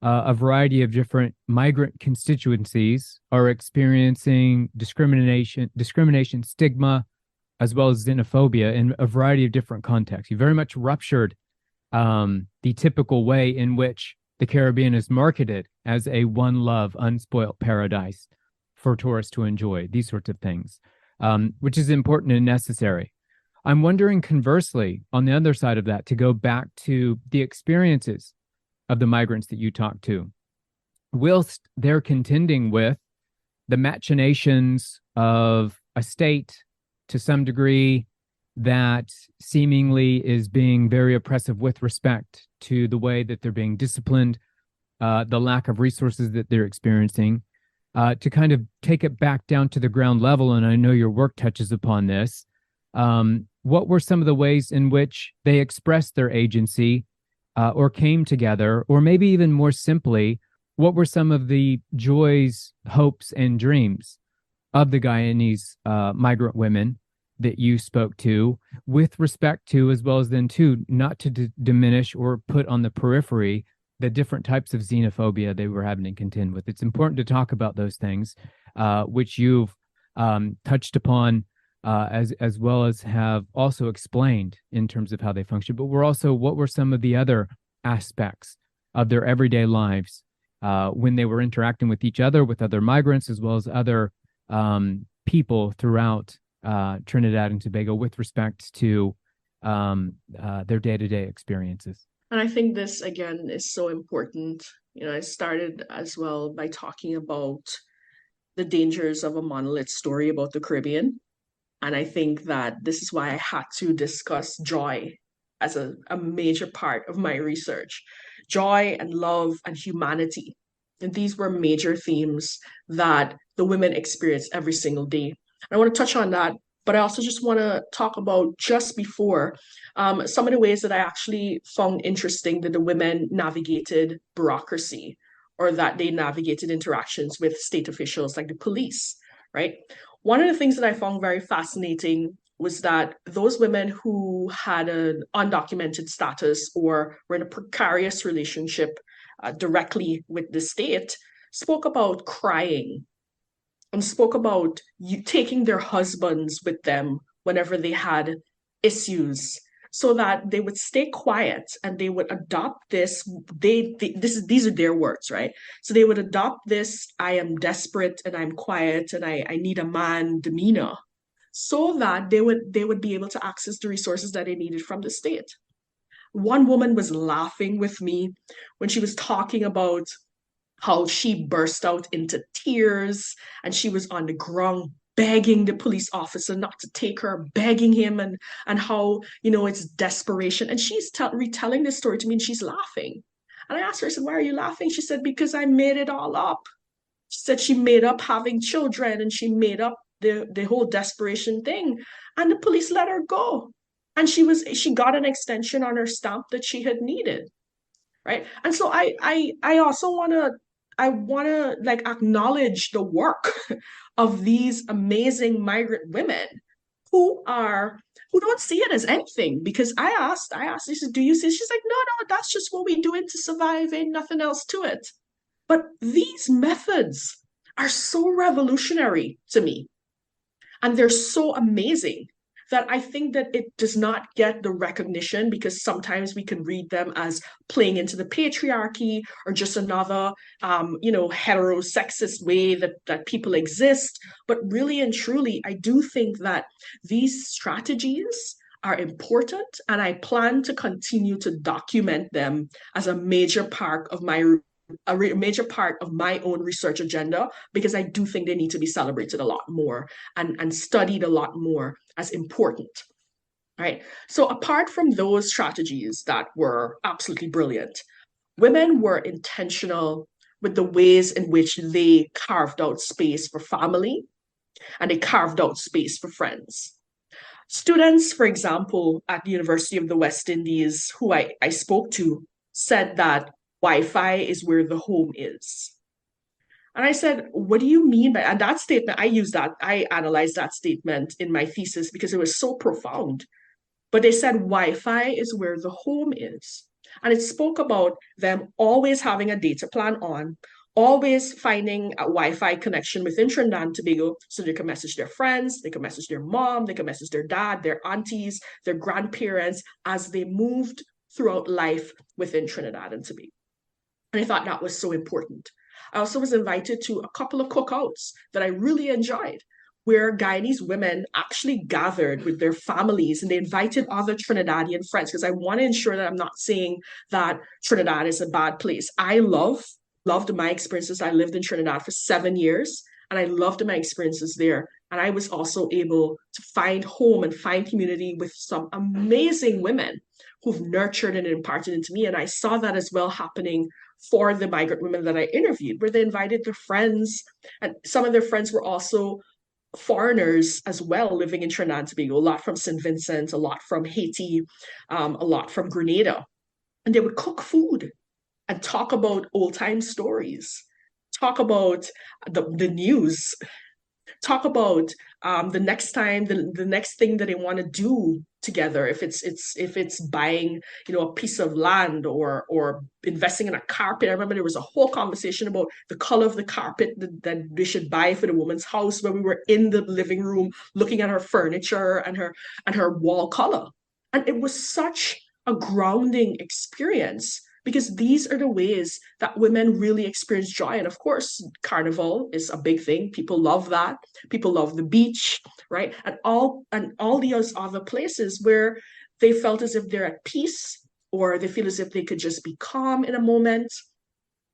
a variety of different migrant constituencies are experiencing discrimination, stigma, as well as xenophobia in a variety of different contexts. You very much ruptured the typical way in which the Caribbean is marketed as a one love, unspoilt paradise for tourists to enjoy, these sorts of things, which is important and necessary. I'm wondering, conversely, on the other side of that, to go back to the experiences of the migrants that you talk to, whilst they're contending with the machinations of a state to some degree that seemingly is being very oppressive with respect to the way that they're being disciplined, the lack of resources that they're experiencing, to kind of take it back down to the ground level. And I know your work touches upon this. What were some of the ways in which they expressed their agency or came together? Or maybe even more simply, what were some of the joys, hopes, and dreams of the Guyanese migrant women that you spoke to, with respect to, as well as then too, not to diminish or put on the periphery the different types of xenophobia they were having to contend with? It's important to talk about those things, which you've touched upon, as well as have also explained in terms of how they function. But what were some of the other aspects of their everyday lives when they were interacting with each other, with other migrants, as well as other people throughout Trinidad and Tobago, with respect to their day-to-day experiences?
And I think this, again, is so important. I started as well by talking about the dangers of a monolith story about the Caribbean. And I think that this is why I had to discuss joy as a major part of my research. Joy and love and humanity. And these were major themes that the women experience every single day. I want to touch on that, but I also just want to talk about just before some of the ways that I actually found interesting that the women navigated bureaucracy, or that they navigated interactions with state officials like the police, right? One of the things that I found very fascinating was that those women who had an undocumented status or were in a precarious relationship directly with the state spoke about crying and spoke about taking their husbands with them whenever they had issues so that they would stay quiet and they would adopt this. These are their words, right? So they would adopt this I am desperate and I'm quiet and I need a man demeanor so that they would be able to access the resources that they needed from the state. One woman was laughing with me when she was talking about how she burst out into tears and she was on the ground begging the police officer not to take her, begging him, and how it's desperation. And she's retelling this story to me, and she's laughing. And I asked her, I said, "Why are you laughing?" She said, "Because I made it all up." She said she made up having children and she made up the whole desperation thing, and the police let her go. And she got an extension on her stamp that she had needed, right? And so I also want to like acknowledge the work of these amazing migrant women who don't see it as anything. Because I asked, she said, "Do you see?" She's like, "No, no, that's just what we do it to survive, ain't nothing else to it." But these methods are so revolutionary to me, and they're so amazing that I think that it does not get the recognition because sometimes we can read them as playing into the patriarchy or just another, heterosexist way that people exist. But really and truly, I do think that these strategies are important, and I plan to continue to document them as a major part of my own research agenda, because I do think they need to be celebrated a lot more and studied a lot more as important. Right. So apart from those strategies that were absolutely brilliant, women were intentional with the ways in which they carved out space for family and they carved out space for friends. Students, for example, at the University of the West Indies, who I spoke to, said that Wi-Fi is where the home is. And I said, "What do you mean by," and that statement? I analyzed that statement in my thesis because it was so profound. But they said Wi-Fi is where the home is. And it spoke about them always having a data plan on, always finding a Wi-Fi connection within Trinidad and Tobago so they can message their friends, they can message their mom, they can message their dad, their aunties, their grandparents as they moved throughout life within Trinidad and Tobago. And I thought that was so important. I also was invited to a couple of cookouts that I really enjoyed, where Guyanese women actually gathered with their families and they invited other Trinidadian friends, because I want to ensure that I'm not saying that Trinidad is a bad place. I loved my experiences. I lived in Trinidad for 7 years and I loved my experiences there. And I was also able to find home and find community with some amazing women who've nurtured and imparted into me. And I saw that as well happening for the migrant women that I interviewed, where they invited their friends, and some of their friends were also foreigners as well, living in Trinidad and Tobago, a lot from St. Vincent, a lot from Haiti, a lot from Grenada. And they would cook food and talk about old time stories, talk about the news, talk about the next time, the next thing that they want to do together, if it's buying a piece of land or investing in a carpet. I remember there was a whole conversation about the color of the carpet that they should buy for the woman's house, when we were in the living room looking at her furniture and her wall color. And it was such a grounding experience, because these are the ways that women really experience joy. And of course, carnival is a big thing. People love that. People love the beach, right? And all these other places where they felt as if they're at peace, or they feel as if they could just be calm in a moment,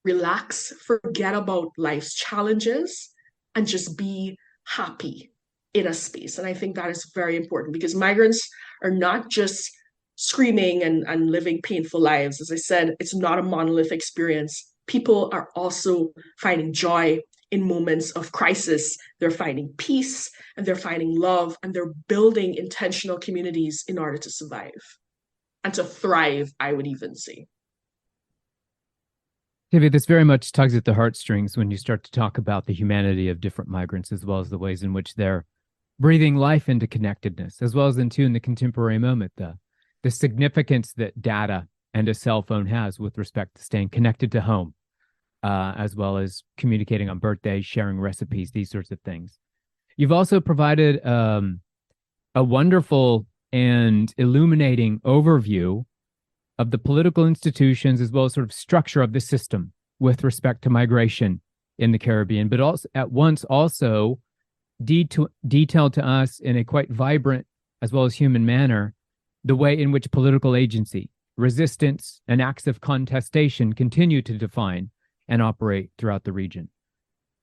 relax, forget about life's challenges, and just be happy in a space. And I think that is very important, because migrants are not just screaming and living painful lives. As I said, it's not a monolith experience. People are also finding joy in moments of crisis. They're finding peace and they're finding love, and they're building intentional communities in order to survive and to thrive, I would even say.
Tivia, this very much tugs at the heartstrings when you start to talk about the humanity of different migrants, as well as the ways in which they're breathing life into connectedness, as well as in the contemporary moment, the significance that data and a cell phone has with respect to staying connected to home, as well as communicating on birthdays, sharing recipes, these sorts of things. You've also provided a wonderful and illuminating overview of the political institutions as well as sort of structure of the system with respect to migration in the Caribbean, but also at once also detailed to us in a quite vibrant as well as human manner the way in which political agency, resistance, and acts of contestation continue to define and operate throughout the region.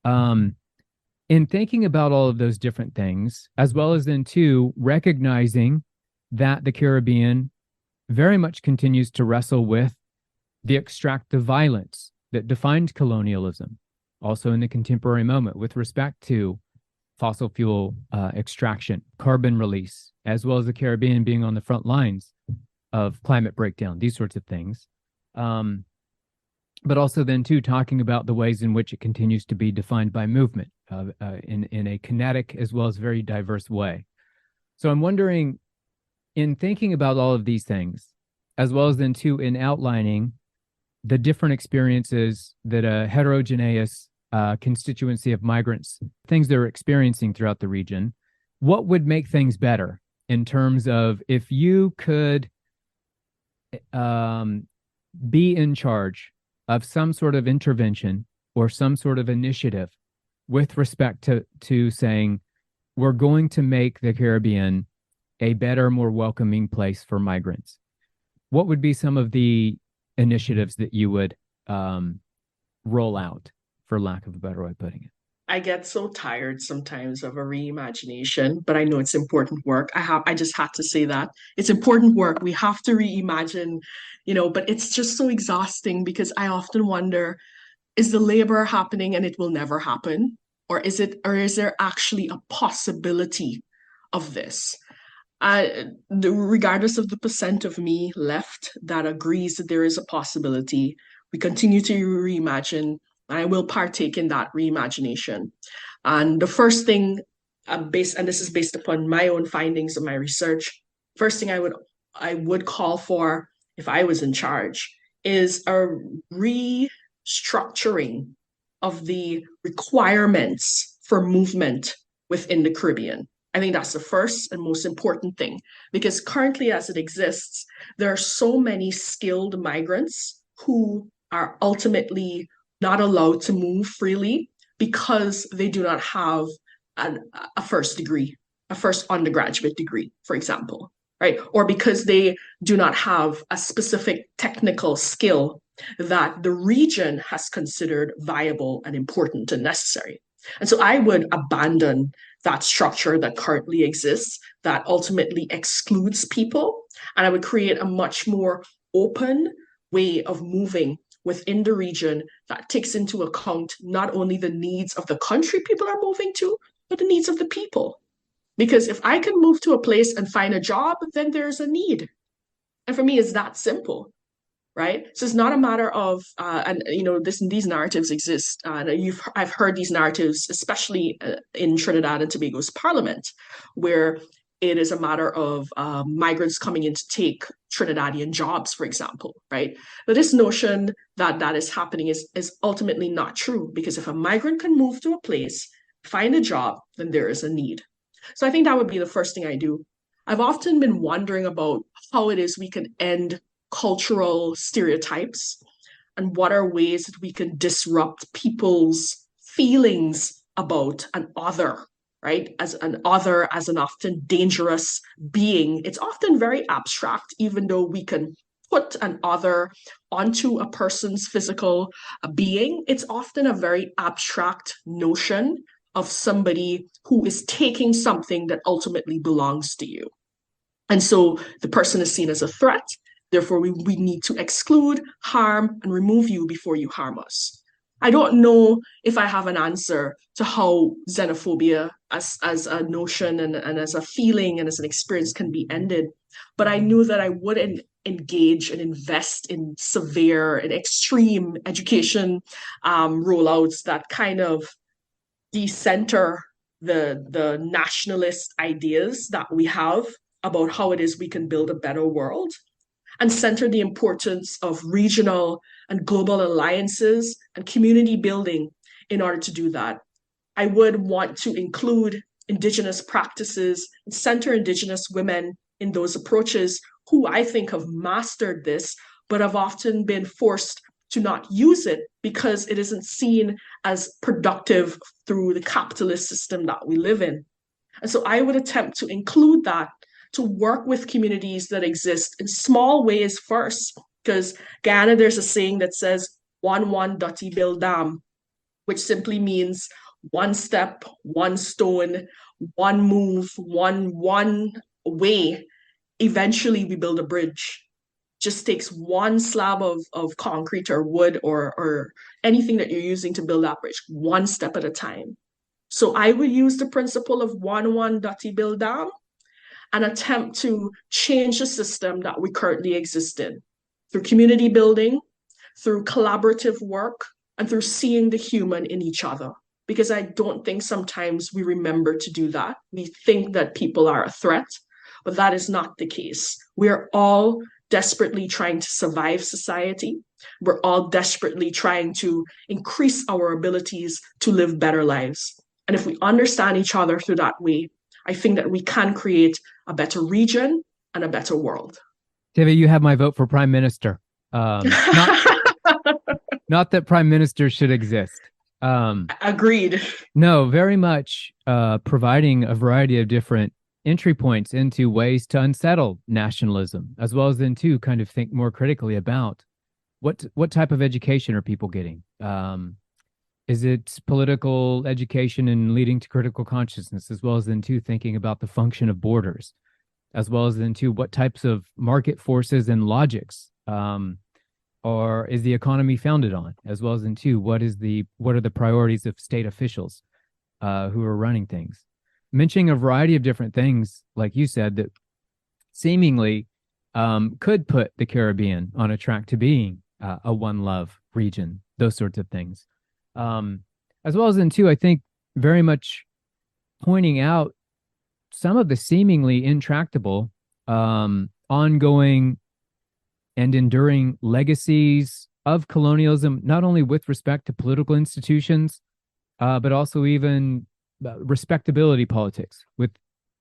In thinking about all of those different things, as well as then too, recognizing that the Caribbean very much continues to wrestle with the extractive violence that defined colonialism, also in the contemporary moment with respect to fossil fuel extraction, carbon release, as well as the Caribbean being on the front lines of climate breakdown, these sorts of things. But also then too, talking about the ways in which it continues to be defined by movement in a kinetic as well as very diverse way. So I'm wondering, in thinking about all of these things, as well as then too in outlining the different experiences that a heterogeneous constituency of migrants, things they're experiencing throughout the region, what would make things better in terms of if you could be in charge of some sort of intervention or some sort of initiative with respect to saying, we're going to make the Caribbean a better, more welcoming place for migrants? What would be some of the initiatives that you would roll out, for lack of a better way of putting it?
I get so tired sometimes of a reimagination, but I know it's important work. I just had to say that. It's important work. We have to reimagine, but it's just so exhausting because I often wonder, is the labor happening and it will never happen? Or is there actually a possibility of this? Regardless of the percent of me left that agrees that there is a possibility, we continue to reimagine. I will partake in that reimagination. And the first thing, and this is based upon my own findings of my research, first thing I would call for if I was in charge is a restructuring of the requirements for movement within the Caribbean. I think that's the first and most important thing, because currently as it exists, there are so many skilled migrants who are ultimately not allowed to move freely because they do not have a first degree, a first undergraduate degree, for example, right? Or because they do not have a specific technical skill that the region has considered viable and important and necessary. And so I would abandon that structure that currently exists that ultimately excludes people. And I would create a much more open way of moving within the region that takes into account not only the needs of the country people are moving to, but the needs of the people. Because if I can move to a place and find a job, then there's a need. And for me, it's that simple, right? So it's not a matter of, these narratives exist. And I've heard these narratives, especially in Trinidad and Tobago's parliament, where it is a matter of migrants coming in to take Trinidadian jobs, for example, right? But this notion that is happening is ultimately not true, because if a migrant can move to a place, find a job, then there is a need. So I think that would be the first thing I do. I've often been wondering about how it is we can end cultural stereotypes and what are ways that we can disrupt people's feelings about an other, right? As an other, as an often dangerous being. It's often very abstract, even though we can put an other onto a person's physical being. It's often a very abstract notion of somebody who is taking something that ultimately belongs to you. And so the person is seen as a threat. Therefore, we need to exclude, harm, and remove you before you harm us. I don't know if I have an answer to how xenophobia as a notion and as a feeling and as an experience can be ended, but I knew that I wouldn't engage and invest in severe and extreme education rollouts that kind of decenter the nationalist ideas that we have about how it is we can build a better world, and center the importance of regional and global alliances and community building in order to do that. I would want to include Indigenous practices and center Indigenous women in those approaches who I think have mastered this, but have often been forced to not use it because it isn't seen as productive through the capitalist system that we live in. And so I would attempt to include that, to work with communities that exist in small ways first. Because Guyana, there's a saying that says, one dotty build dam, which simply means one step, one stone, one move, one way. Eventually we build a bridge. Just takes one slab of concrete or wood or anything that you're using to build that bridge, one step at a time. So I would use the principle of one dotty build dam and attempt to change the system that we currently exist in through community building, through collaborative work, and through seeing the human in each other. Because I don't think sometimes we remember to do that. We think that people are a threat, but that is not the case. We are all desperately trying to survive society. We're all desperately trying to increase our abilities to live better lives. And if we understand each other through that way, I think that we can create a better region and a better world.
Tivia, you have my vote for prime minister. Not that prime ministers should exist.
Agreed.
No, very much providing a variety of different entry points into ways to unsettle nationalism, as well as then to kind of think more critically about what type of education are people getting? Is it political education and leading to critical consciousness, as well as then to thinking about the function of borders, as well as then to what types of market forces and logics or is the economy founded on, as well as into what are the priorities of state officials who are running things. Mentioning a variety of different things, like you said, that seemingly could put the Caribbean on a track to being a one love region, those sorts of things. As well as into, I think, very much pointing out some of the seemingly intractable, ongoing and enduring legacies of colonialism, not only with respect to political institutions, but also even respectability politics, with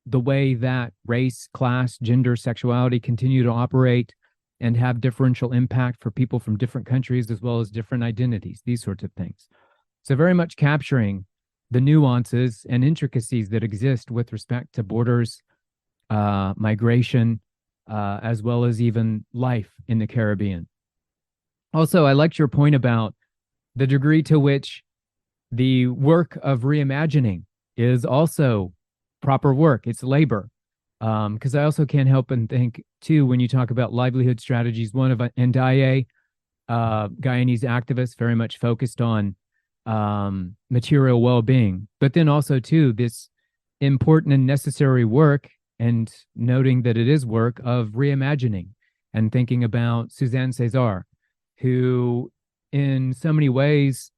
the way that race, class, gender, sexuality continue to operate and have differential impact for people from different countries, as well as different identities, these sorts of things. So very much capturing the nuances and intricacies that exist with respect to borders, migration, as well as even life in the Caribbean. Also, I liked your point about the degree to which the work of reimagining is also proper work. It's labor. Because I also can't help and think, too, when you talk about livelihood strategies, one of Adaeze, Guyanese activist, very much focused on material well-being, but then also, too, this important and necessary work, and noting that it is work of reimagining and thinking about Suzanne César, who in so many ways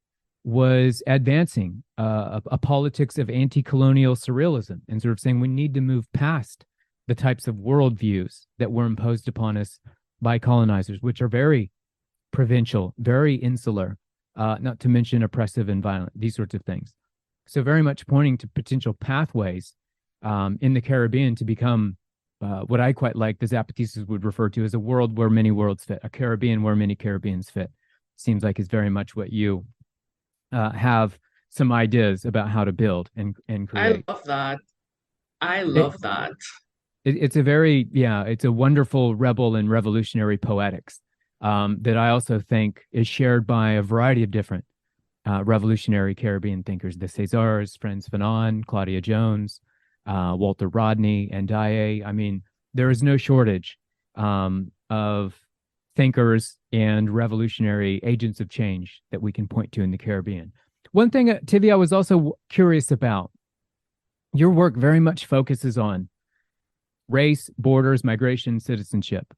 was advancing a politics of anti-colonial surrealism and sort of saying we need to move past the types of worldviews that were imposed upon us by colonizers, which are very provincial, very insular, not to mention oppressive and violent, these sorts of things. So very much pointing to potential pathways in the Caribbean to become what I quite like the Zapatistas would refer to as a world where many worlds fit, a Caribbean where many Caribbeans fit. Seems like is very much what you have some ideas about how to build and create.
I love that. I love that.
It's a very, it's a wonderful rebel and revolutionary poetics that I also think is shared by a variety of different revolutionary Caribbean thinkers, the Césars, Frantz Fanon, Claudia Jones, Walter Rodney, and Adaeze. I mean, there is no shortage of thinkers and revolutionary agents of change that we can point to in the Caribbean. One thing, Tivia, I was also curious about, your work very much focuses on race, borders, migration, citizenship.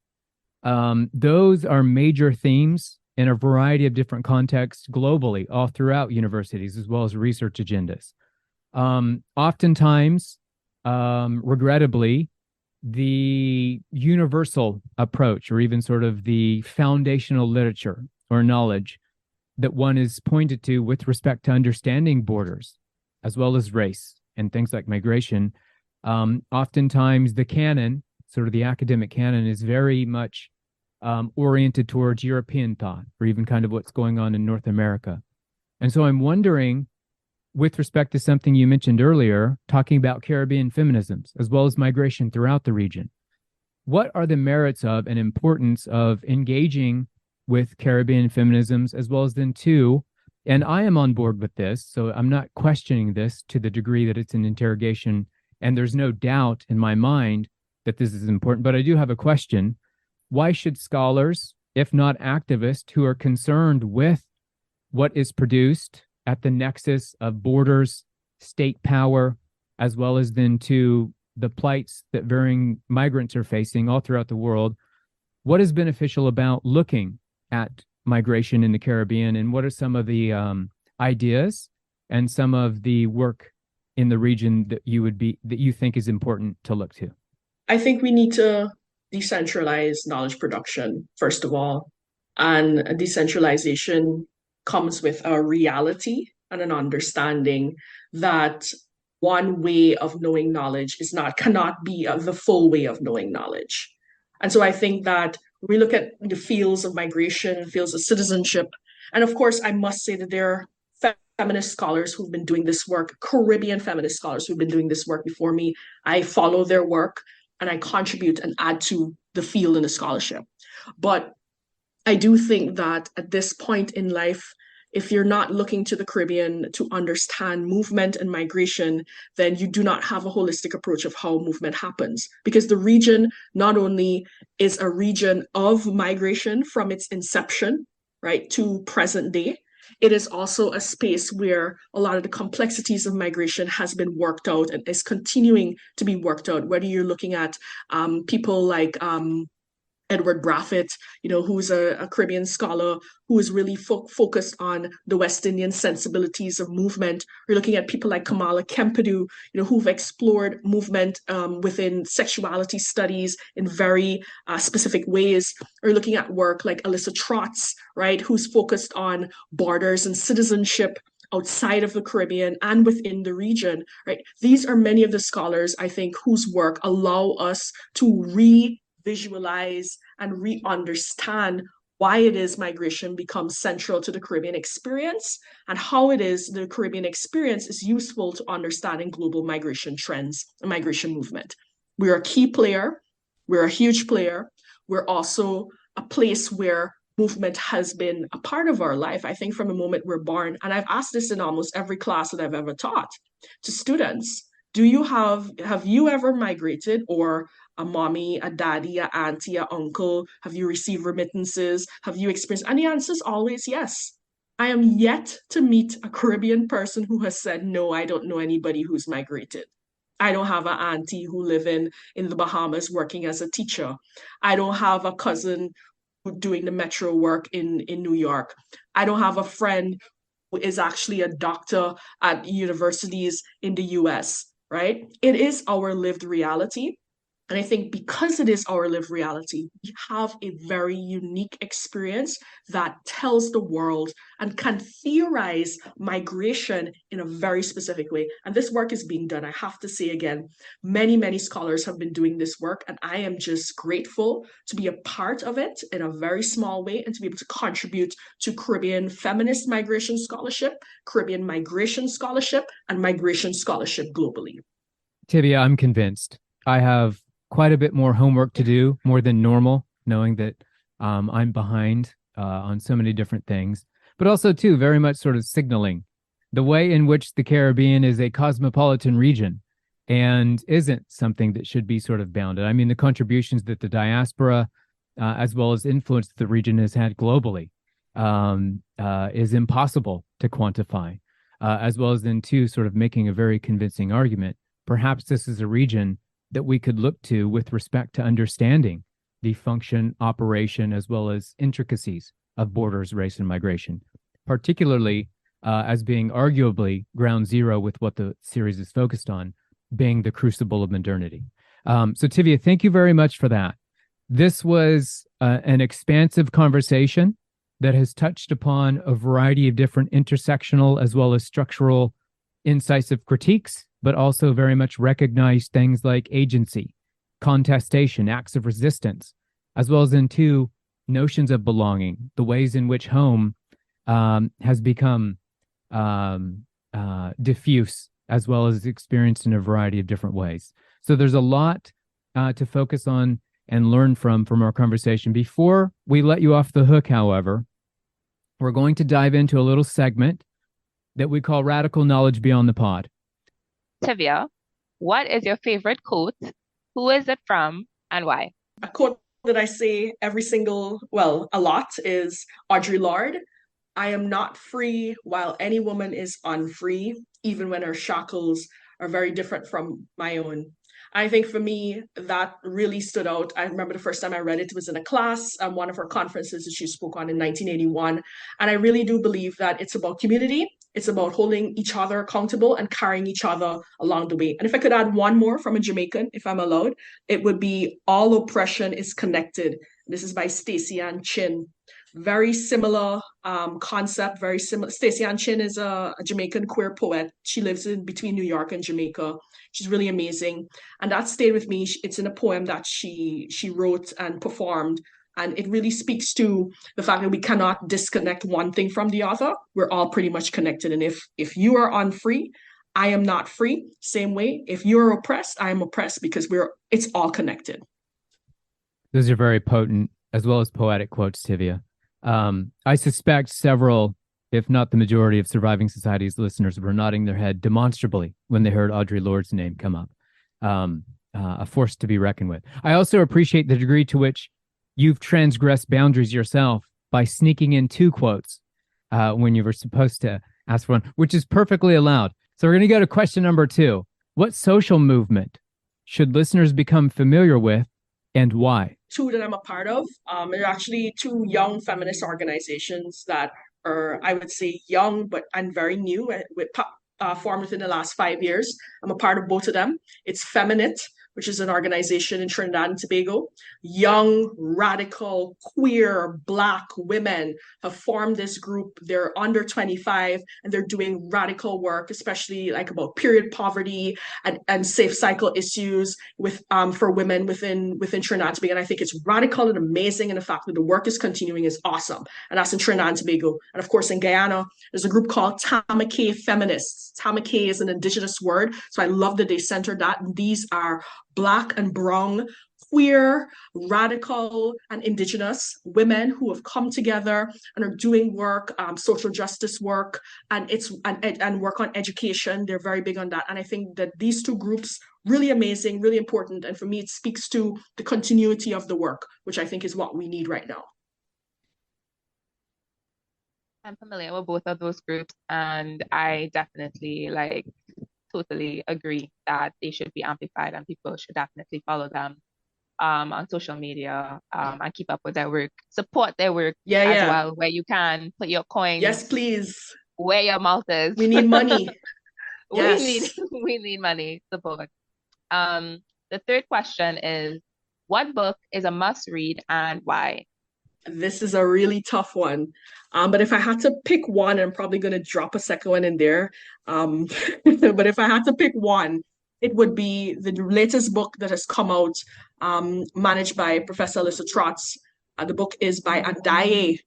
Those are major themes in a variety of different contexts globally, all throughout universities, as well as research agendas. Oftentimes, regrettably, the universal approach, or even sort of the foundational literature or knowledge that one is pointed to with respect to understanding borders, as well as race and things like migration, oftentimes the canon sort of the academic canon is very much oriented towards European thought, or even kind of what's going on in North America. And so I'm wondering, with respect to something you mentioned earlier, talking about Caribbean feminisms, as well as migration throughout the region, what are the merits of and importance of engaging with Caribbean feminisms, as well as then too, and I am on board with this, so I'm not questioning this to the degree that it's an interrogation, and there's no doubt in my mind that this is important, but I do have a question. Why should scholars, if not activists, who are concerned with what is produced at the nexus of borders, state power, as well as then to the plights that varying migrants are facing all throughout the world, what is beneficial about looking at migration in the Caribbean, and what are some of the ideas and some of the work in the region that you think is important to look to?
I think we need to decentralize knowledge production, first of all. And decentralization comes with a reality and an understanding that one way of knowing knowledge cannot be the full way of knowing knowledge. And so I think that we look at the fields of migration, fields of citizenship, and of course, I must say that there are feminist scholars who've been doing this work, Caribbean feminist scholars who've been doing this work before me. I follow their work and I contribute and add to the field and the scholarship. But I do think that at this point in life, if you're not looking to the Caribbean to understand movement and migration, then you do not have a holistic approach of how movement happens. Because the region not only is a region of migration from its inception, right, to present day, it is also a space where a lot of the complexities of migration has been worked out and is continuing to be worked out, whether you're looking at people like Edward Braffett, who's a Caribbean scholar who is really focused on the West Indian sensibilities of movement. We're looking at people like Kamala Kempadu, who've explored movement within sexuality studies in very specific ways. We're looking at work like Alyssa Trotz, right, who's focused on borders and citizenship outside of the Caribbean and within the region, right? These are many of the scholars, I think, whose work allow us to visualize and re-understand why it is migration becomes central to the Caribbean experience and how it is the Caribbean experience is useful to understanding global migration trends and migration movement. We're a key player. We're a huge player. We're also a place where movement has been a part of our life, I think, from the moment we're born. And I've asked this in almost every class that I've ever taught to students. Have you ever migrated, or a mommy, a daddy, a auntie, a uncle? Have you received remittances? Have you experienced? And the answer is always yes. I am yet to meet a Caribbean person who has said, no, I don't know anybody who's migrated. I don't have an auntie who live in the Bahamas working as a teacher. I don't have a cousin doing the metro work in New York. I don't have a friend who is actually a doctor at universities in the US, right? It is our lived reality. And I think because it is our lived reality, we have a very unique experience that tells the world and can theorize migration in a very specific way. And this work is being done. I have to say again, many, many scholars have been doing this work, and I am just grateful to be a part of it in a very small way and to be able to contribute to Caribbean feminist migration scholarship, Caribbean migration scholarship, and migration scholarship globally.
Tivia, I'm convinced. I have quite a bit more homework to do, more than normal, knowing that I'm behind on so many different things, but also too very much sort of signaling the way in which the Caribbean is a cosmopolitan region and isn't something that should be sort of bounded. I mean, the contributions that the diaspora, as well as influence the region has had globally, is impossible to quantify, as well as then too sort of making a very convincing argument. Perhaps this is a region that we could look to with respect to understanding the function, operation, as well as intricacies of borders, race, and migration, particularly as being arguably ground zero with what the series is focused on, being the crucible of modernity. So Tivia, thank you very much for that. This was an expansive conversation that has touched upon a variety of different intersectional as well as structural incisive critiques, but also very much recognized things like agency contestation, acts of resistance, as well as into notions of belonging, the ways in which home has become diffuse, as well as experienced in a variety of different ways. So there's a lot to focus on and learn from our conversation. Before we let you off the hook, however, we're going to dive into a little segment that we call Radical Knowledge Beyond the Pod.
Tivia, what is your favorite quote? Who is it from and why?
A quote that I say a lot is Audre Lorde. I am not free while any woman is unfree, even when her shackles are very different from my own. I think for me, that really stood out. I remember the first time I read it was in a class, one of her conferences that she spoke on in 1981. And I really do believe that it's about community. It's about holding each other accountable and carrying each other along the way. And if I could add one more from a Jamaican, if I'm allowed, it would be all oppression is connected. This is by Stacey Ann Chin. Very similar concept, very similar. Stacey Ann Chin is a Jamaican queer poet. She lives in between New York and Jamaica. She's really amazing. And that stayed with me. It's in a poem that she wrote and performed. And it really speaks to the fact that we cannot disconnect one thing from the other. We're all pretty much connected. And if you are unfree, I am not free. Same way, if you're oppressed, I am oppressed, because it's all connected.
Those are very potent as well as poetic quotes, Tivia. I suspect several, if not the majority of Surviving Society's listeners were nodding their head demonstrably when they heard Audre Lorde's name come up. A force to be reckoned with. I also appreciate the degree to which you've transgressed boundaries yourself by sneaking in two quotes when you were supposed to ask for one, which is perfectly allowed. So we're going to go to question number 2. What social movement should listeners become familiar with, and why?
2 that I'm a part of. They're actually 2 young feminist organizations that are, I would say, young and very new, formed within the last 5 years. I'm a part of both of them. It's Feminite, which is an organization in Trinidad and Tobago. Young, radical, queer, Black women have formed this group. They're under 25 and they're doing radical work, especially like about period poverty and safe cycle issues for women within Trinidad and Tobago. And I think it's radical and amazing. And the fact that the work is continuing is awesome. And that's in Trinidad and Tobago. And of course, in Guyana, there's a group called Tamaki Feminists. Tamaki is an indigenous word. So I love that they centered that. And these are Black and brown, queer, radical, and indigenous women who have come together and are doing work, social justice work, and work on education. They're very big on that. And I think that these 2 groups, really amazing, really important. And for me, it speaks to the continuity of the work, which I think is what we need right now.
I'm familiar with both of those groups, and I definitely totally agree that they should be amplified and people should definitely follow them on social media and keep up with their work, support their work as well, where you can put your coins.
Yes, please.
Where your mouth is.
We need money.
We need money support. The 3rd question is, what book is a must read and why?
This is a really tough one. But if I had to pick one, I'm probably going to drop a second one in there. But if I had to pick one, it would be the latest book that has come out, managed by Professor Alyssa Trotz. The book is by Adaeze,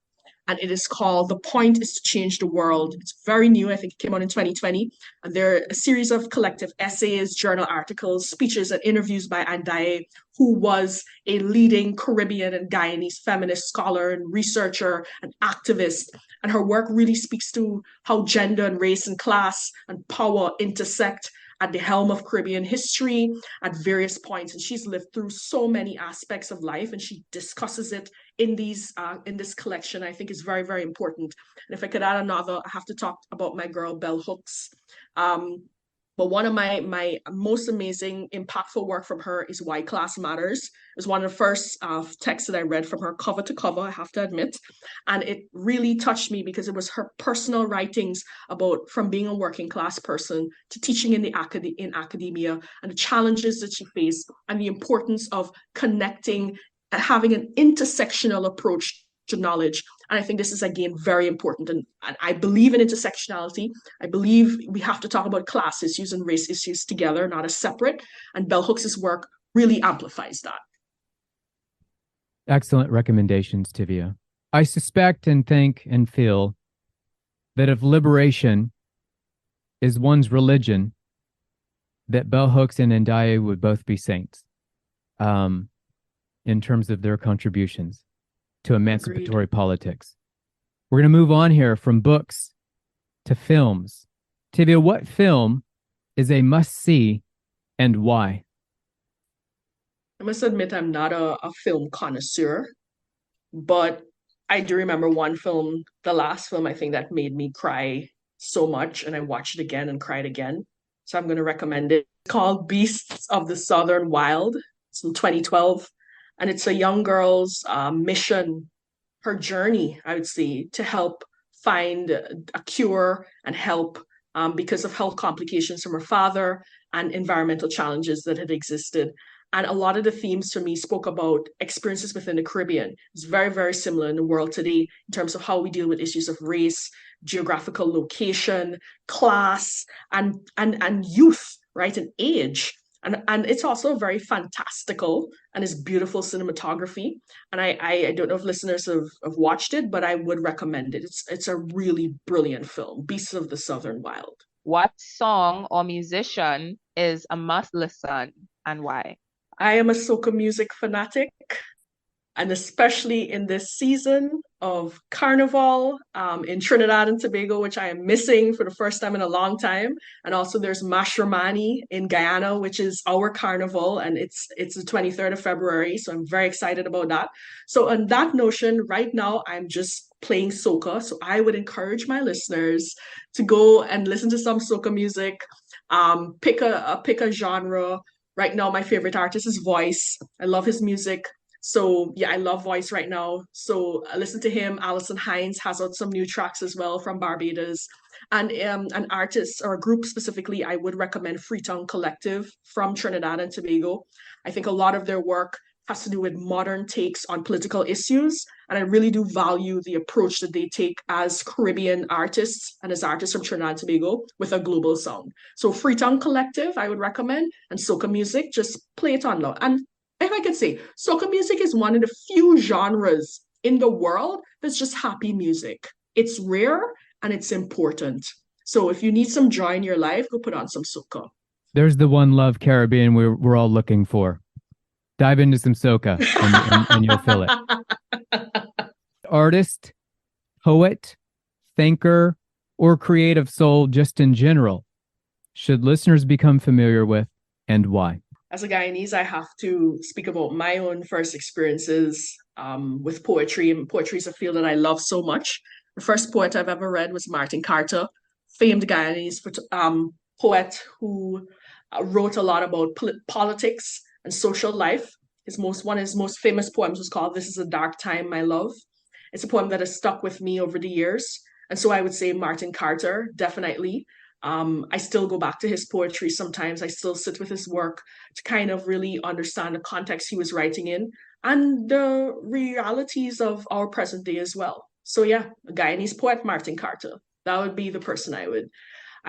and it is called The Point is to Change the World. It's very new. I think it came out in 2020. And there are a series of collective essays, journal articles, speeches, and interviews by Adaeze, who was a leading Caribbean and Guyanese feminist scholar and researcher and activist. And her work really speaks to how gender and race and class and power intersect at the helm of Caribbean history at various points. And she's lived through so many aspects of life, and she discusses it in this collection. I think is very, very important. And if I could add another, I have to talk about my girl, Bell Hooks. But one of my most amazing, impactful work from her is Why Class Matters. It's one of the first texts that I read from her cover to cover, I have to admit. And it really touched me because it was her personal writings about from being a working class person to teaching in academia and the challenges that she faced and the importance of connecting and having an intersectional approach to knowledge. And I think this is, again, very important. And I believe in intersectionality. I believe we have to talk about class issues and race issues together, not as separate. And Bell Hooks' work really amplifies that.
Excellent recommendations, Tivia. I suspect and think and feel that if liberation is one's religion, that Bell Hooks and Adaeze would both be saints in terms of their contributions to emancipatory politics. We're going to move on here from books to films. Tivia, what film is a must-see and why?
I must admit I'm not a film connoisseur, but I do remember one film, the last film, I think, that made me cry so much, and I watched it again and cried again. So I'm going to recommend it. It's called Beasts of the Southern Wild. It's in 2012, and it's a young girl's mission, her journey, I would say, to help find a cure and help because of health complications from her father and environmental challenges that had existed. And a lot of the themes for me spoke about experiences within the Caribbean. It's very, very similar in the world today in terms of how we deal with issues of race, geographical location, class, and youth, right, and age. And it's also very fantastical and it's beautiful cinematography. And I don't know if listeners have watched it, but I would recommend it. It's a really brilliant film, Beasts of the Southern Wild.
What song or musician is a must listen and why?
I am a soca music fanatic, and especially in this season of Carnival in Trinidad and Tobago, which I am missing for the first time in a long time. And also there's Mashramani in Guyana, which is our Carnival, and it's the 23rd of February, so I'm very excited about that. So on that notion, right now I'm just playing soca, so I would encourage my listeners to go and listen to some soca music, pick a genre. Right now, my favorite artist is Voice. I love his music. So yeah, I love Voice right now. So listen to him. Alison Hines has out some new tracks as well from Barbados. And an artist or a group specifically, I would recommend Freetown Collective from Trinidad and Tobago. I think a lot of their work has to do with modern takes on political issues. And I really do value the approach that they take as Caribbean artists and as artists from Trinidad and Tobago with a global sound. So Freetown Collective, I would recommend, and soca music, just play it on loud. And if I could say, soca music is one of the few genres in the world that's just happy music. It's rare and it's important. So if you need some joy in your life, go put on some soca.
There's the one love Caribbean we're all looking for. Dive into some soca and you'll feel it. Artist, poet, thinker, or creative soul just in general should listeners become familiar with, and why?
As a Guyanese, I have to speak about my own first experiences with poetry, and poetry is a field that I love so much. The first poet I've ever read was Martin Carter, famed Guyanese poet who wrote a lot about politics and social life. One of his most famous poems was called "This is a Dark Time, My Love." It's a poem that has stuck with me over the years. And so I would say Martin Carter, definitely. I still go back to his poetry sometimes. I still sit with his work to kind of really understand the context he was writing in and the realities of our present day as well. So yeah, a Guyanese poet, Martin Carter. That would be the person I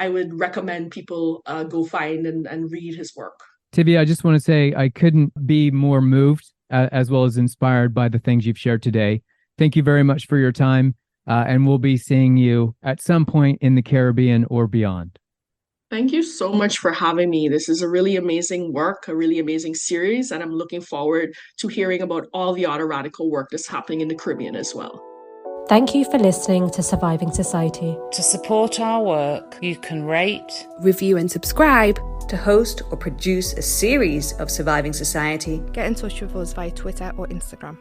would recommend people go find and read his work.
Tivia, I just want to say I couldn't be more moved as well as inspired by the things you've shared today. Thank you very much for your time, and we'll be seeing you at some point in the Caribbean or beyond.
Thank you so much for having me. This is a really amazing work, a really amazing series, and I'm looking forward to hearing about all the other radical work that's happening in the Caribbean as well.
Thank you for listening to Surviving Society.
To support our work, you can rate,
review and subscribe. To host or produce a series of Surviving Society,
get in touch with us via Twitter or Instagram.